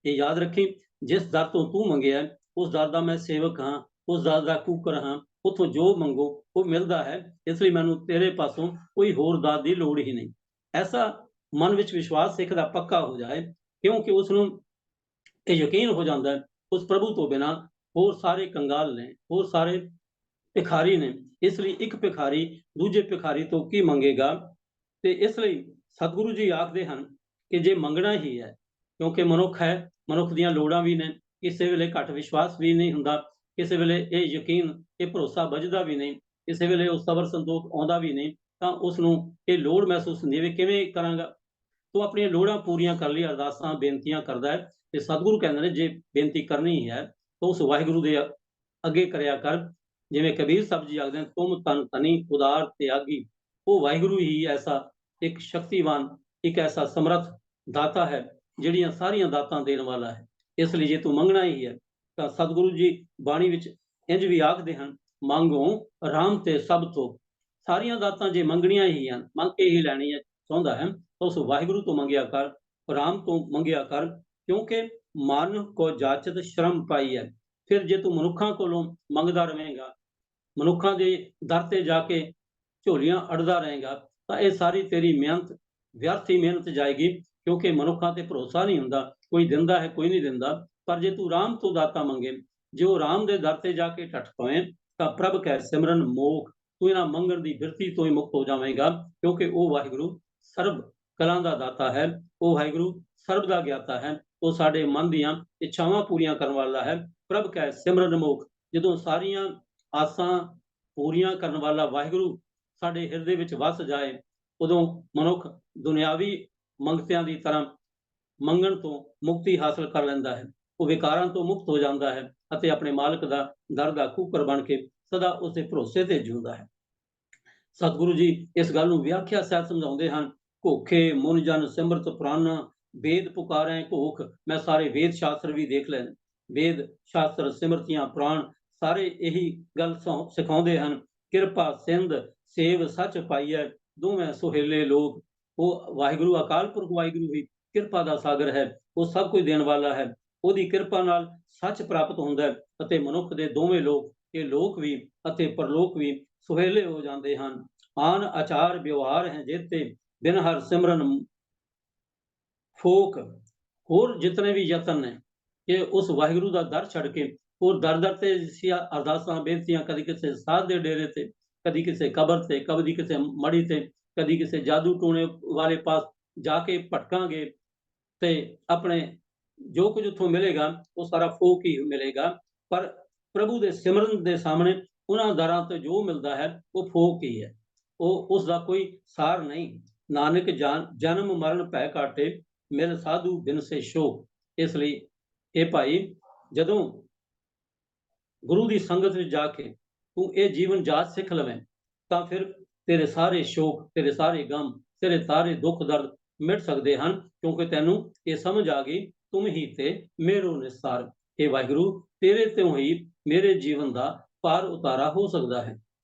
ਇਹ ਯਾਦ ਰੱਖੀ, ਜਿਸ ਦਰ ਤੋਂ ਤੂੰ ਮੰਗਿਆ ਉਸ ਦਰ ਦਾ ਮੈਂ ਸੇਵਕ ਹਾਂ, ਉਸ ਦਰ ਦਾ ਕੂਕਰ ਹਾਂ, ਉੱਥੋਂ ਜੋ ਮੰਗੋ ਉਹ ਮਿਲਦਾ ਹੈ। ਇਸ ਲਈ ਮੈਨੂੰ ਤੇਰੇ ਪਾਸੋਂ ਕੋਈ ਹੋਰ ਦਾਤ ਦੀ ਲੋੜ ਹੀ ਨਹੀਂ। ਐਸਾ ਮਨ ਵਿੱਚ ਵਿਸ਼ਵਾਸ ਸਿੱਖ ਦਾ ਪੱਕਾ ਹੋ ਜਾਏ, ਕਿਉਂਕਿ ਉਸ ਨੂੰ ਇਹ ਯਕੀਨ ਹੋ ਜਾਂਦਾ ਹੈ ਉਸ ਪ੍ਰਭੂ ਤੋਂ ਬਿਨਾਂ ਹੋਰ ਸਾਰੇ ਕੰਗਾਲ ਨੇ, ਹੋਰ ਸਾਰੇ ਭਿਖਾਰੀ ਨੇ। ਇਸ ਲਈ ਇੱਕ ਭਿਖਾਰੀ ਦੂਜੇ ਭਿਖਾਰੀ ਤੋਂ ਕੀ ਮੰਗੇਗਾ। ਤੇ ਇਸ ਲਈ ਸਤਿਗੁਰੂ ਜੀ ਆਖਦੇ ਹਨ ਕਿ ਜੇ ਮੰਗਣਾ ਹੀ ਹੈ, ਕਿਉਂਕਿ ਮਨੁੱਖ ਹੈ, ਮਨੁੱਖ ਦੀਆਂ ਲੋੜਾਂ ਵੀ ਨੇ, ਕਿਸੇ ਵੇਲੇ ਘੱਟ ਵਿਸ਼ਵਾਸ ਵੀ ਨਹੀਂ ਹੁੰਦਾ, ਕਿਸੇ ਵੇਲੇ ਇਹ ਯਕੀਨ, ਇਹ ਭਰੋਸਾ ਵੱਜਦਾ ਵੀ ਨਹੀਂ, ਕਿਸੇ ਵੇਲੇ ਉਹ ਸਬਰ ਸੰਤੋਖ ਆਉਂਦਾ ਵੀ ਨਹੀਂ, ਤਾਂ ਉਸ ਨੂੰ ਇਹ ਲੋੜ ਮਹਿਸੂਸ ਹੁੰਦੀ ਹੈ ਕਿਵੇਂ ਕਰਾਂਗਾ। ਤੂੰ ਆਪਣੀਆਂ ਲੋੜਾਂ ਪੂਰੀਆਂ ਕਰ ਲਈ, ਅਰਦਾਸਾਂ ਬੇਨਤੀਆਂ ਕਰਦਾ ਹੈ ਤੇ ਸਤਿਗੁਰੂ ਕਹਿੰਦੇ ਨੇ ਜੇ ਬੇਨਤੀ ਕਰਨੀ ਹੈ ਤਾਂ ਉਸ ਵਾਹਿਗੁਰੂ ਦੇ ਅੱਗੇ ਕਰਿਆ ਕਰ। ਜਿਵੇਂ ਕਬੀਰ ਸਾਹਿਬ ਜੀ ਆਖਦੇ ਨੇ, ਤੁਮ ਤਨ ਧਨੀ ਉਦਾਰ ਤਿਆਗੀ। ਉਹ ਵਾਹਿਗੁਰੂ ਹੀ ਐਸਾ ਇੱਕ ਸ਼ਕਤੀਵਾਨ, ਇੱਕ ਐਸਾ ਸਮਰੱਥ ਦਾਤਾ ਹੈ ਜਿਹੜੀਆਂ ਸਾਰੀਆਂ ਦਾਤਾਂ ਦੇਣ ਵਾਲਾ ਹੈ। ਇਸ ਲਈ ਜੇ ਤੂੰ ਮੰਗਣਾ ਹੀ ਹੈ ਤਾਂ ਸਤਿਗੁਰੂ ਜੀ ਬਾਣੀ ਵਿੱਚ ਇੰਝ ਵੀ ਆਖਦੇ ਹਨ, ਮੰਗੋ ਰਾਮ ਤੇ ਸਭ ਤੋਂ। ਸਾਰੀਆਂ ਦਾਤਾਂ ਜੇ ਮੰਗਣੀਆਂ ਹੀ ਹਨ, ਮੰਗ ਕੇ ਹੀ ਲੈਣੀ ਹੈ ਚਾਹੁੰਦਾ ਹੈ ਤਾਂ ਉਸ ਵਾਹਿਗੁਰੂ ਤੋਂ ਮੰਗਿਆ ਕਰ, ਰਾਮ ਤੋਂ ਮੰਗਿਆ ਕਰ, ਕਿਉਂਕਿ ਮਨ ਕੋ ਜਾਚਤ ਸ਼ਰਮ ਪਾਈ ਹੈ। ਫਿਰ ਜੇ ਤੂੰ ਮਨੁੱਖਾਂ ਕੋਲੋਂ ਮੰਗਦਾ ਰਹੇਗਾ, ਮਨੁੱਖਾਂ ਦੇ ਦਰ ਤੇ ਜਾ ਕੇ ਝੋਲੀਆਂ ਅੜਦਾ ਰਹੇਗਾ ਤਾਂ ਇਹ ਸਾਰੀ ਤੇਰੀ ਮਿਹਨਤ ਵਿਅਰਥ ਹੀ ਮਿਹਨਤ ਜਾਏਗੀ, ਕਿਉਂਕਿ ਮਨੁੱਖਾਂ ਤੇ ਭਰੋਸਾ ਨਹੀਂ ਹੁੰਦਾ, ਕੋਈ ਦਿੰਦਾ ਹੈ ਕੋਈ ਨਹੀਂ ਦਿੰਦਾ। ਪਰ ਜੇ ਤੂੰ ਰਾਮ ਤੋਂ ਦਾਤਾ ਮੰਗੇ, ਜੇ ਉਹ ਰਾਮ ਦੇ ਦਰ ਤੇ ਜਾ ਕੇ ਟੱਟ ਪਵੇਂ, ਤਾਂ ਪ੍ਰਭ ਕੈ ਸਿਮਰਨ ਮੋਖ, ਤੂੰ ਇਹਨਾਂ ਮੰਗਣ ਦੀ ਬਿਰਤੀ ਤੋਂ ਹੀ ਮੁਕਤ ਹੋ ਜਾਵੇਂਗਾ, ਕਿਉਂਕਿ ਉਹ ਵਾਹਿਗੁਰੂ ਸਰਬ ਕਲਾਂ ਦਾ ਦਾਤਾ ਹੈ, ਉਹ ਵਾਹਿਗੁਰੂ ਸਰਬ ਦਾ ਗਿਆਤਾ ਹੈ, ਉਹ ਸਾਡੇ ਮਨ ਦੀਆਂ ਇੱਛਾਵਾਂ ਪੂਰੀਆਂ ਕਰਨ ਵਾਲਾ ਹੈ। ਪ੍ਰਭ ਕੈ ਸਿਮਰਨ ਮੋਖ, ਜਦੋਂ ਸਾਰੀਆਂ ਆਸਾਂ ਪੂਰੀਆਂ ਕਰਨ ਵਾਲਾ ਵਾਹਿਗੁਰੂ ਸਾਡੇ ਹਿਰਦੇ ਵਿੱਚ ਵਸ ਜਾਏ, ਉਦੋਂ ਮਨੁੱਖ ਦੁਨਿਆਵੀ ਮੰਗਤਿਆਂ ਦੀ ਤਰ੍ਹਾਂ ਮੰਗਣ ਤੋਂ ਮੁਕਤੀ ਹਾਸਲ ਕਰ ਲੈਂਦਾ ਹੈ। ਉਹ ਵਿਕਾਰਾਂ ਤੋਂ ਮੁਕਤ ਹੋ ਜਾਂਦਾ ਹੈ ਅਤੇ ਆਪਣੇ ਮਾਲਕ ਦਾ ਦਰ ਦਾ ਕੂਕਰ ਬਣ ਕੇ ਸਦਾ ਉਸਦੇ ਭਰੋਸੇ ਤੇ ਜਿਉਂਦਾ ਹੈ। ਸਤਿਗੁਰੂ ਜੀ ਇਸ ਗੱਲ ਨੂੰ ਵਿਆਖਿਆ ਸਹਿਤ ਸਮਝਾਉਂਦੇ ਹਨ। ਘੋਖੇ ਮੁਨ ਜਨ ਸਿਮਰਤ ਪ੍ਰਾਨਾ, ਵੇਦ ਪੁਕਾਰੈ ਘੋਖ। ਮੈਂ ਸਾਰੇ ਵੇਦ ਸ਼ਾਸਤਰ ਵੀ ਦੇਖ ਲਏ, ਵੇਦ ਸ਼ਾਸਤਰ ਸਿਮਰਤੀਆਂ ਪ੍ਰਾਣ ਸਾਰੇ ਇਹੀ ਗੱਲ ਸਿਖਾਉਂਦੇ ਹਨ। ਕਿਰਪਾ ਸਿੰਧ ਸੇਵ ਸੱਚ ਪਾਈਐ, ਦੋਵੇਂ ਸੁਹੇਲੇ ਲੋਕ। ਉਹ ਵਾਹਿਗੁਰੂ ਅਕਾਲ ਪੁਰਖ ਵਾਹਿਗੁਰੂ ਵੀ ਕਿਰਪਾ ਦਾ ਸਾਗਰ ਹੈ, ਉਹ ਸਭ ਕੁਝ ਦੇਣ ਵਾਲਾ ਹੈ। ਉਹਦੀ ਕਿਰਪਾ ਨਾਲ ਸੱਚ ਪ੍ਰਾਪਤ ਹੁੰਦਾ ਹੈ ਅਤੇ ਮਨੁੱਖ ਦੇ ਦੋਵੇਂ ਲੋਕ, ਇਹ ਲੋਕ ਵੀ ਅਤੇ ਪਰਲੋਕ ਵੀ ਸੁਹੇਲੇ ਹੋ ਜਾਂਦੇ ਹਨ। ਆਨ ਆਚਾਰ ਵਿਵਹਾਰ ਹੈ ਜੇਤੇ, ਬਿਨ ਹਰ ਸਿਮਰਨ ਫੋਕ। ਹੋਰ ਜਿਤਨੇ ਵੀ ਯਤਨ ਨੇ ਕਿ ਉਸ ਵਾਹਿਗੁਰੂ ਦਾ ਦਰ ਛੱਡ ਕੇ ਹੋਰ ਦਰ ਤੇ ਅਰਦਾਸਾਂ ਬੇਨਤੀਆਂ, ਕਦੀ ਕਿਸੇ ਸਾਧ ਦੇ ਡੇਰੇ ਤੇ, ਕਦੀ ਕਿਸੇ ਕਬਰ ਤੇ, ਕਦੀ ਕਿਸੇ ਮੜੀ ਤੇ, ਕਦੀ ਕਿਸੇ ਜਾਦੂ ਟੂਣੇ ਵਾਲੇ ਪਾਸ ਜਾ ਕੇ ਭਟਕਾਂਗੇ ਤੇ ਆਪਣੇ ਜੋ ਕੁਝ ਉੱਥੋਂ ਮਿਲੇਗਾ ਉਹ ਸਾਰਾ ਫੋਕ ਹੀ ਮਿਲੇਗਾ। ਪਰ ਪ੍ਰਭੂ ਦੇ ਸਿਮਰਨ ਦੇ ਸਾਹਮਣੇ ਉਹਨਾਂ ਦਰਾਂ ਤੋਂ ਜੋ ਮਿਲਦਾ ਹੈ ਉਹ ਫੋਕ ਹੀ ਹੈ, ਉਹ ਉਸ ਦਾ ਕੋਈ ਸਾਰ ਨਹੀਂ। ਨਾਨਕ ਜਨਮ ਮਰਨ ਭੈ ਕਾਟੇ, ਮਿਲ ਸਾਧੂ ਬਿਨ ਸੇ ਸ਼ੋਕ। ਇਸ ਲਈ ਇਹ ਭਾਈ, ਜਦੋਂ ਗੁਰੂ ਦੀ ਸੰਗਤ ਵਿੱਚ ਜਾ ਕੇ ਤੂੰ ਇਹ ਜੀਵਨ ਜਾਚ ਸਿੱਖ ਲਵੇਂ, ਤਾਂ ਫਿਰ ਤੇਰੇ ਸਾਰੇ ਸ਼ੋਕ, ਤੇਰੇ ਸਾਰੇ ਗਮ, ਤੇਰੇ ਸਾਰੇ ਦੁੱਖ ਦਰਦ ਮਿਟ ਸਕਦੇ ਹਨ, ਕਿਉਂਕਿ ਤੈਨੂੰ ਇਹ ਸਮਝ ਆ ਗਈ, ਤੁਮ ਹੀ ਤੇ ਮੇਰੋ ਨਿਸਾਰ। ਇਹ ਵਾਹਿਗੁਰੂ ਤੇਰੇ ਤੋਂ ਹੀ ਮੇਰੇ ਜੀਵਨ ਦਾ ਪਾਰ ਉਤਾਰਾ ਹੋ ਸਕਦਾ ਹੈ।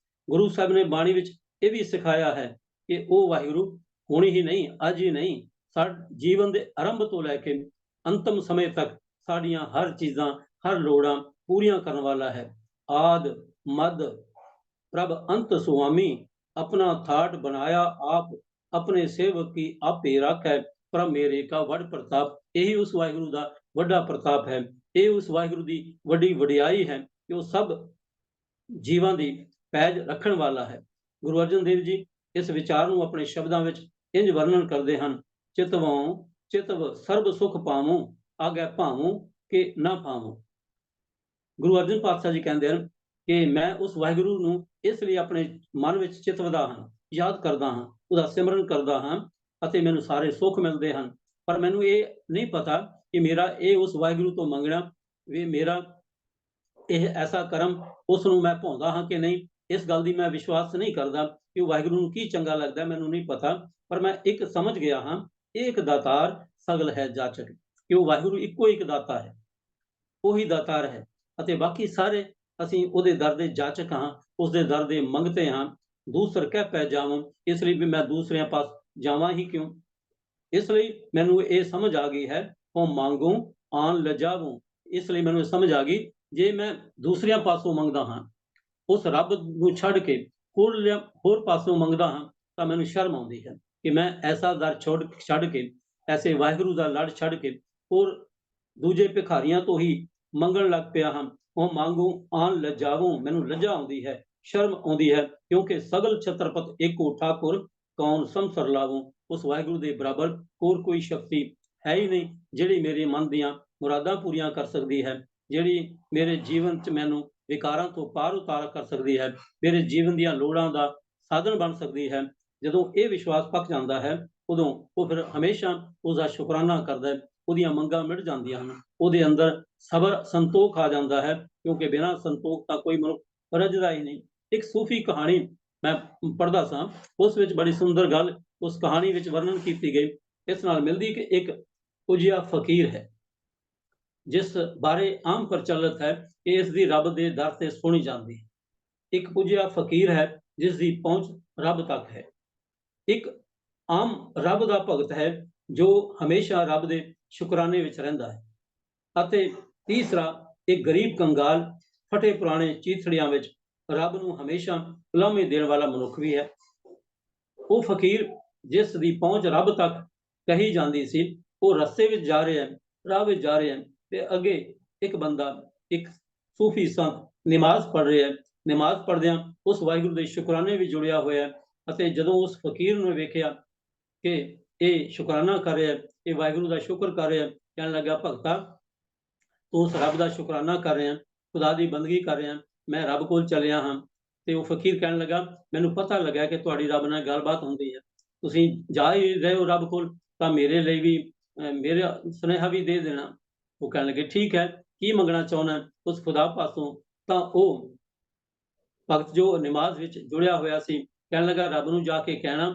ਗੁਰੂ ਸਾਹਿਬ ਨੇ ਬਾਣੀ ਵਿੱਚ ਇਹ ਵੀ ਸਿਖਾਇਆ ਹੈ ਕਿ ਉਹ ਵਾਹਿਗੁਰੂ ਹੁਣ ਹੀ ਨਹੀਂ, ਅੱਜ ਹੀ ਨਹੀਂ, ਸਾਡੇ ਜੀਵਨ ਦੇ ਆਰੰਭ ਤੋਂ ਲੈ ਕੇ ਅੰਤਮ ਸਮੇਂ ਤੱਕ ਸਾਡੀਆਂ ਹਰ ਚੀਜ਼ਾਂ, ਹਰ ਲੋੜਾਂ ਪੂਰੀਆਂ ਕਰਨ ਵਾਲਾ ਹੈ। ਆਦ ਮਦ ਪ੍ਰਭ ਅੰਤ ਸੁਆਮੀ, ਆਪਣਾ ਥਾਟ ਬਣਾਇਆ ਆਪ, ਆਪਣੇ ਸੇਵਕ ਕੀ ਆਪੇ ਰਾਖੈ, ਪ੍ਰਭ ਮੇਰੇ ਕਾ ਵੱਡ ਪ੍ਰਤਾਪ। ਇਹੀ ਉਸ ਵਾਹਿਗੁਰੂ ਦਾ ਵੱਡਾ ਪ੍ਰਤਾਪ ਹੈ, ਇਹ ਉਸ ਵਾਹਿਗੁਰੂ ਦੀ ਵੱਡੀ ਵਡਿਆਈ ਹੈ ਕਿ ਉਹ ਸਭ ਜੀਵਾਂ ਦੀ ਪੈਜ ਰੱਖਣ ਵਾਲਾ ਹੈ। ਗੁਰੂ ਅਰਜਨ ਦੇਵ ਜੀ ਇਸ ਵਿਚਾਰ ਨੂੰ ਆਪਣੇ ਸ਼ਬਦਾਂ ਵਿੱਚ ਇੰਜ ਵਰਣਨ ਕਰਦੇ ਹਨ। ਚਿਤਵੋਂ ਚਿਤਵ ਸਰਬ ਸੁਖ ਪਾਵੋਂ, ਆਗੈ ਭਾਵੋਂ ਕਿ ਨਾ ਪਾਵੋਂ। ਗੁਰੂ ਅਰਜਨ ਪਾਤਸ਼ਾਹ ਜੀ ਕਹਿੰਦੇ ਹਨ ਕਿ ਮੈਂ ਉਸ ਵਾਹਿਗੁਰੂ ਨੂੰ ਇਸ ਲਈ ਆਪਣੇ ਮਨ ਵਿੱਚ ਚਿਤਵਦਾ ਹਾਂ, ਯਾਦ ਕਰਦਾ ਹਾਂ, ਉਹਦਾ ਸਿਮਰਨ ਕਰਦਾ ਹਾਂ ਅਤੇ ਮੈਨੂੰ ਸਾਰੇ ਸੁੱਖ ਮਿਲਦੇ ਹਨ। ਪਰ ਮੈਨੂੰ ਇਹ ਨਹੀਂ ਪਤਾ ਕਿ ਮੇਰਾ ਇਹ ਉਸ ਵਾਹਿਗੁਰੂ ਤੋਂ ਮੰਗਣਾ ਵੀ ਮੇਰਾ ਇਹ ਐਸਾ ਕਰਮ ਉਸ ਨੂੰ ਮੈਂ ਭਾਉਂਦਾ ਹਾਂ ਕਿ ਨਹੀਂ। ਇਸ ਗੱਲ ਦੀ ਮੈਂ ਵਿਸ਼ਵਾਸ ਨਹੀਂ ਕਰਦਾ ਕਿ ਉਹ ਵਾਹਿਗੁਰੂ ਨੂੰ ਕੀ ਚੰਗਾ ਲੱਗਦਾ, ਮੈਨੂੰ ਨਹੀਂ ਪਤਾ। ਪਰ ਮੈਂ ਇੱਕ ਸਮਝ ਗਿਆ ਹਾਂ, ਇੱਕ ਦਾਤਾਰ ਸਗਲ ਹੈ ਜਾਚਕ, ਕਿ ਉਹ ਵਾਹਿਗੁਰੂ ਇੱਕੋ ਇੱਕ ਦਾਤਾ ਹੈ, ਉਹੀ ਦਾਤਾਰ ਹੈ ਅਤੇ ਬਾਕੀ ਸਾਰੇ ਅਸੀਂ ਉਹਦੇ ਦਰ ਦੇ ਜਾਚਕ ਹਾਂ, ਉਸਦੇ ਦਰ ਦੇ ਮੰਗਤੇ ਹਾਂ। ਦੂਸਰ ਕਹਿ ਪੈ ਜਾਵਾਂ, ਇਸ ਲਈ ਵੀ ਮੈਂ ਦੂਸਰਿਆਂ ਪਾਸ ਜਾਵਾਂ ਹੀ ਕਿਉਂ। ਇਸ ਲਈ ਮੈਨੂੰ ਇਹ ਸਮਝ ਆ ਗਈ ਹੈ, ਉਹ ਮੰਗੂ ਆਨ ਲਜਾਵੂੰ। ਇਸ ਲਈ ਮੈਨੂੰ ਸਮਝ ਆ ਗਈ, ਜੇ ਮੈਂ ਦੂਸਰਿਆਂ ਪਾਸੋਂ ਮੰਗਦਾ ਹਾਂ, ਉਸ ਰੱਬ ਨੂੰ ਛੱਡ ਕੇ ਹੋਰ ਪਾਸੋਂ ਮੰਗਦਾ ਹਾਂ, ਤਾਂ ਮੈਨੂੰ ਸ਼ਰਮ ਆਉਂਦੀ ਹੈ ਕਿ ਮੈਂ ਐਸਾ ਦਰ ਛੱਡ ਕੇ, ਐਸੇ ਵਾਹਿਗੁਰੂ ਦਾ ਲੜ ਛੱਡ ਕੇ ਹੋਰ ਦੂਜੇ ਭਿਖਾਰੀਆਂ ਤੋਂ ਹੀ ਮੰਗਣ ਲੱਗ ਪਿਆ ਹਾਂ। ਉਹ ਮੰਗੂ ਆਨ ਲਜਾਵੂੰ, ਮੈਨੂੰ ਲੱਜਾ ਆਉਂਦੀ ਹੈ, ਸ਼ਰਮ ਆਉਂਦੀ ਹੈ, ਕਿਉਂਕਿ ਸਗਲ ਛਤਰਪਤ ਏਕੋ ਠਾਕੁਰ, ਕੌਣ ਸੰਸਰ ਲਾਵੂੰ। ਉਸ ਵਾਹਿਗੁਰੂ ਦੇ ਬਰਾਬਰ ਹੋਰ ਕੋਈ ਸ਼ਕਤੀ ਹੈ ਹੀ ਨਹੀਂ ਜਿਹੜੀ ਮੇਰੇ ਮਨ ਦੀਆਂ ਮੁਰਾਦਾਂ ਪੂਰੀਆਂ ਕਰ ਸਕਦੀ ਹੈ, ਜਿਹੜੀ ਮੇਰੇ ਜੀਵਨ 'ਚ ਮੈਨੂੰ ਵਿਕਾਰਾਂ ਤੋਂ ਪਾਰ ਉਤਾਰਾ ਕਰ ਸਕਦੀ ਹੈ, ਮੇਰੇ ਜੀਵਨ ਦੀਆਂ ਲੋੜਾਂ ਦਾ ਸਾਧਨ ਬਣ ਸਕਦੀ ਹੈ। ਜਦੋਂ ਇਹ ਵਿਸ਼ਵਾਸ ਪੱਕ ਜਾਂਦਾ ਹੈ, ਉਦੋਂ ਉਹ ਫਿਰ ਹਮੇਸ਼ਾ ਉਸਦਾ ਸ਼ੁਕਰਾਨਾ ਕਰਦਾ ਹੈ, ਉਹਦੀਆਂ ਮੰਗਾਂ ਮਿਟ ਜਾਂਦੀਆਂ ਹਨ, ਉਹਦੇ ਅੰਦਰ ਸਬਰ ਸੰਤੋਖ ਆ ਜਾਂਦਾ ਹੈ, ਕਿਉਂਕਿ ਬਿਨਾਂ ਸੰਤੋਖ ਤਾਂ ਕੋਈ ਮਨੁੱਖ ਰੱਜਦਾ ਹੀ ਨਹੀਂ। ਇੱਕ ਸੂਫੀ ਕਹਾਣੀ ਮੈਂ ਪੜ੍ਹਦਾ ਸਾਂ, ਉਸ ਵਿੱਚ ਬੜੀ ਸੁੰਦਰ ਗੱਲ ਉਸ ਕਹਾਣੀ ਵਿੱਚ ਵਰਣਨ ਕੀਤੀ ਗਈ, ਇਸ ਨਾਲ ਮਿਲਦੀ ਕਿ ਇੱਕ ਕੁਜਿਆ ਫਕੀਰ ਹੈ, ਜਿਸ ਬਾਰੇ ਆਮ ਪ੍ਰਚਲਿਤ ਹੈ ਕਿ ਇਸ ਦੀ ਰੱਬ ਦੇ ਦਰ ਤੇ ਸੁਣੀ ਜਾਂਦੀ। ਇੱਕ ਪੁੱਜਿਆ ਫਕੀਰ ਹੈ ਜਿਸ ਦੀ ਪਹੁੰਚ ਰੱਬ ਤੱਕ ਹੈ। ਇੱਕ ਆਮ ਰੱਬ ਦਾ ਭਗਤ ਹੈ ਜੋ ਹਮੇਸ਼ਾ ਰੱਬ ਦੇ ਸ਼ੁਕਰਾਨੇ ਵਿੱਚ ਰਹਿੰਦਾ ਹੈ। ਅਤੇ ਤੀਸਰਾ ਇੱਕ ਗਰੀਬ ਕੰਗਾਲ ਫਟੇ ਪੁਰਾਣੇ ਚੀਥੜਿਆਂ ਵਿੱਚ ਰੱਬ ਨੂੰ ਹਮੇਸ਼ਾ ਉਲਾਮੇ ਦੇਣ ਵਾਲਾ ਮਨੁੱਖ ਵੀ ਹੈ। ਉਹ ਫਕੀਰ ਜਿਸ ਦੀ ਪਹੁੰਚ ਰੱਬ ਤੱਕ ਕਹੀ ਜਾਂਦੀ ਸੀ, ਉਹ ਰਸਤੇ ਵਿੱਚ ਜਾ ਰਿਹਾ ਹੈ, ਰਾਹ ਵਿੱਚ ਜਾ ਰਿਹਾ ਹੈ, ਤੇ ਅੱਗੇ ਇੱਕ ਬੰਦਾ, ਇੱਕ ਸੂਫੀ ਸੰਤ ਨਮਾਜ਼ ਪੜ੍ਹ ਰਿਹਾ ਹੈ। ਨਮਾਜ਼ ਪੜ੍ਹਦਿਆਂ ਉਸ ਵਾਹਿਗੁਰੂ ਦੇ ਸ਼ੁਕਰਾਨੇ ਵਿੱਚ ਜੁੜਿਆ ਹੋਇਆ, ਅਤੇ ਜਦੋਂ ਉਸ ਫਕੀਰ ਨੂੰ ਵੇਖਿਆ ਕਿ ਇਹ ਸ਼ੁਕਰਾਨਾ ਕਰ ਰਿਹਾ, ਇਹ ਵਾਹਿਗੁਰੂ ਦਾ ਸ਼ੁਕਰ ਕਰ ਰਿਹਾ, ਕਹਿਣ ਲੱਗਾ, ਭਗਤਾ ਤੂੰ ਉਸ ਰੱਬ ਦਾ ਸ਼ੁਕਰਾਨਾ ਕਰ ਰਿਹਾ, ਖੁਦਾ ਦੀ ਬੰਦਗੀ ਕਰ ਰਿਹਾ, ਮੈਂ ਰੱਬ ਕੋਲ ਚੱਲਿਆ ਹਾਂ। ਤੇ ਉਹ ਫਕੀਰ ਕਹਿਣ ਲੱਗਾ, ਮੈਨੂੰ ਪਤਾ ਲੱਗਾ ਕਿ ਤੁਹਾਡੀ ਰੱਬ ਨਾਲ ਗੱਲਬਾਤ ਹੁੰਦੀ ਹੈ, ਤੁਸੀਂ ਜਾ ਹੀ ਰਹੇ ਹੋ ਰੱਬ ਕੋਲ, ਤਾਂ ਮੇਰੇ ਲਈ ਵੀ ਮੇਰਾ ਸੁਨੇਹਾ ਵੀ ਦੇ ਦੇਣਾ। ਉਹ ਕਹਿਣ ਲੱਗੇ, ਠੀਕ ਹੈ, ਕੀ ਮੰਗਣਾ ਚਾਹੁੰਦਾ ਉਸ ਖੁਦਾ ਪਾਸੋਂ? ਤਾਂ ਉਹ ਭਗਤ ਜੋ ਨਮਾਜ਼ ਵਿੱਚ ਜੁੜਿਆ ਹੋਇਆ ਸੀ, ਕਹਿਣ ਲੱਗਾ, ਰੱਬ ਨੂੰ ਜਾ ਕੇ ਕਹਿਣਾ,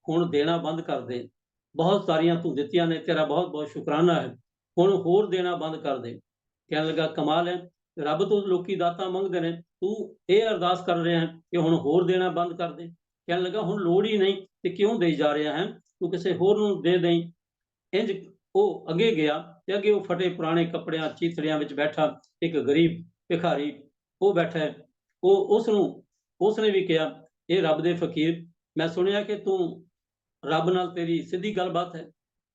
ਹੁਣ ਦੇਣਾ ਬੰਦ ਕਰ ਦੇ, ਬਹੁਤ ਸਾਰੀਆਂ ਤੂੰ ਦਿੱਤੀਆਂ ਨੇ, ਤੇਰਾ ਬਹੁਤ ਬਹੁਤ ਸ਼ੁਕਰਾਨਾ ਹੈ, ਹੁਣ ਹੋਰ ਦੇਣਾ ਬੰਦ ਕਰ ਦੇ। ਕਹਿਣ ਲੱਗਾ, ਕਮਾਲ ਹੈ, ਰੱਬ ਤੋਂ ਲੋਕੀ ਦਾਤਾਂ ਮੰਗਦੇ ਨੇ, ਤੂੰ ਇਹ ਅਰਦਾਸ ਕਰ ਰਿਹਾ ਹੈ ਕਿ ਹੁਣ ਹੋਰ ਦੇਣਾ ਬੰਦ ਕਰ ਦੇ। ਕਹਿਣ ਲੱਗਾ, ਹੁਣ ਲੋੜ ਹੀ ਨਹੀਂ ਤੇ ਕਿਉਂ ਦੇਈ ਜਾ ਰਿਹਾ ਹੈ, ਤੂੰ ਕਿਸੇ ਹੋਰ ਨੂੰ ਦੇ ਦੇਈਂ। ਇੰਝ ਉਹ ਅੱਗੇ ਗਿਆ, ਤੇ ਅੱਗੇ ਉਹ ਫਟੇ ਪੁਰਾਣੇ ਕੱਪੜਿਆਂ, ਚੀਥੜਿਆਂ ਵਿੱਚ ਬੈਠਾ ਇੱਕ ਗਰੀਬ ਭਿਖਾਰੀ ਉਹ ਬੈਠਾ ਹੈ। ਉਹ ਉਸਨੇ ਵੀ ਕਿਹਾ, ਇਹ ਰੱਬ ਦੇ ਫਕੀਰ, ਮੈਂ ਸੁਣਿਆ ਕਿ ਤੂੰ ਰੱਬ ਨਾਲ ਤੇਰੀ ਸਿੱਧੀ ਗੱਲਬਾਤ ਹੈ,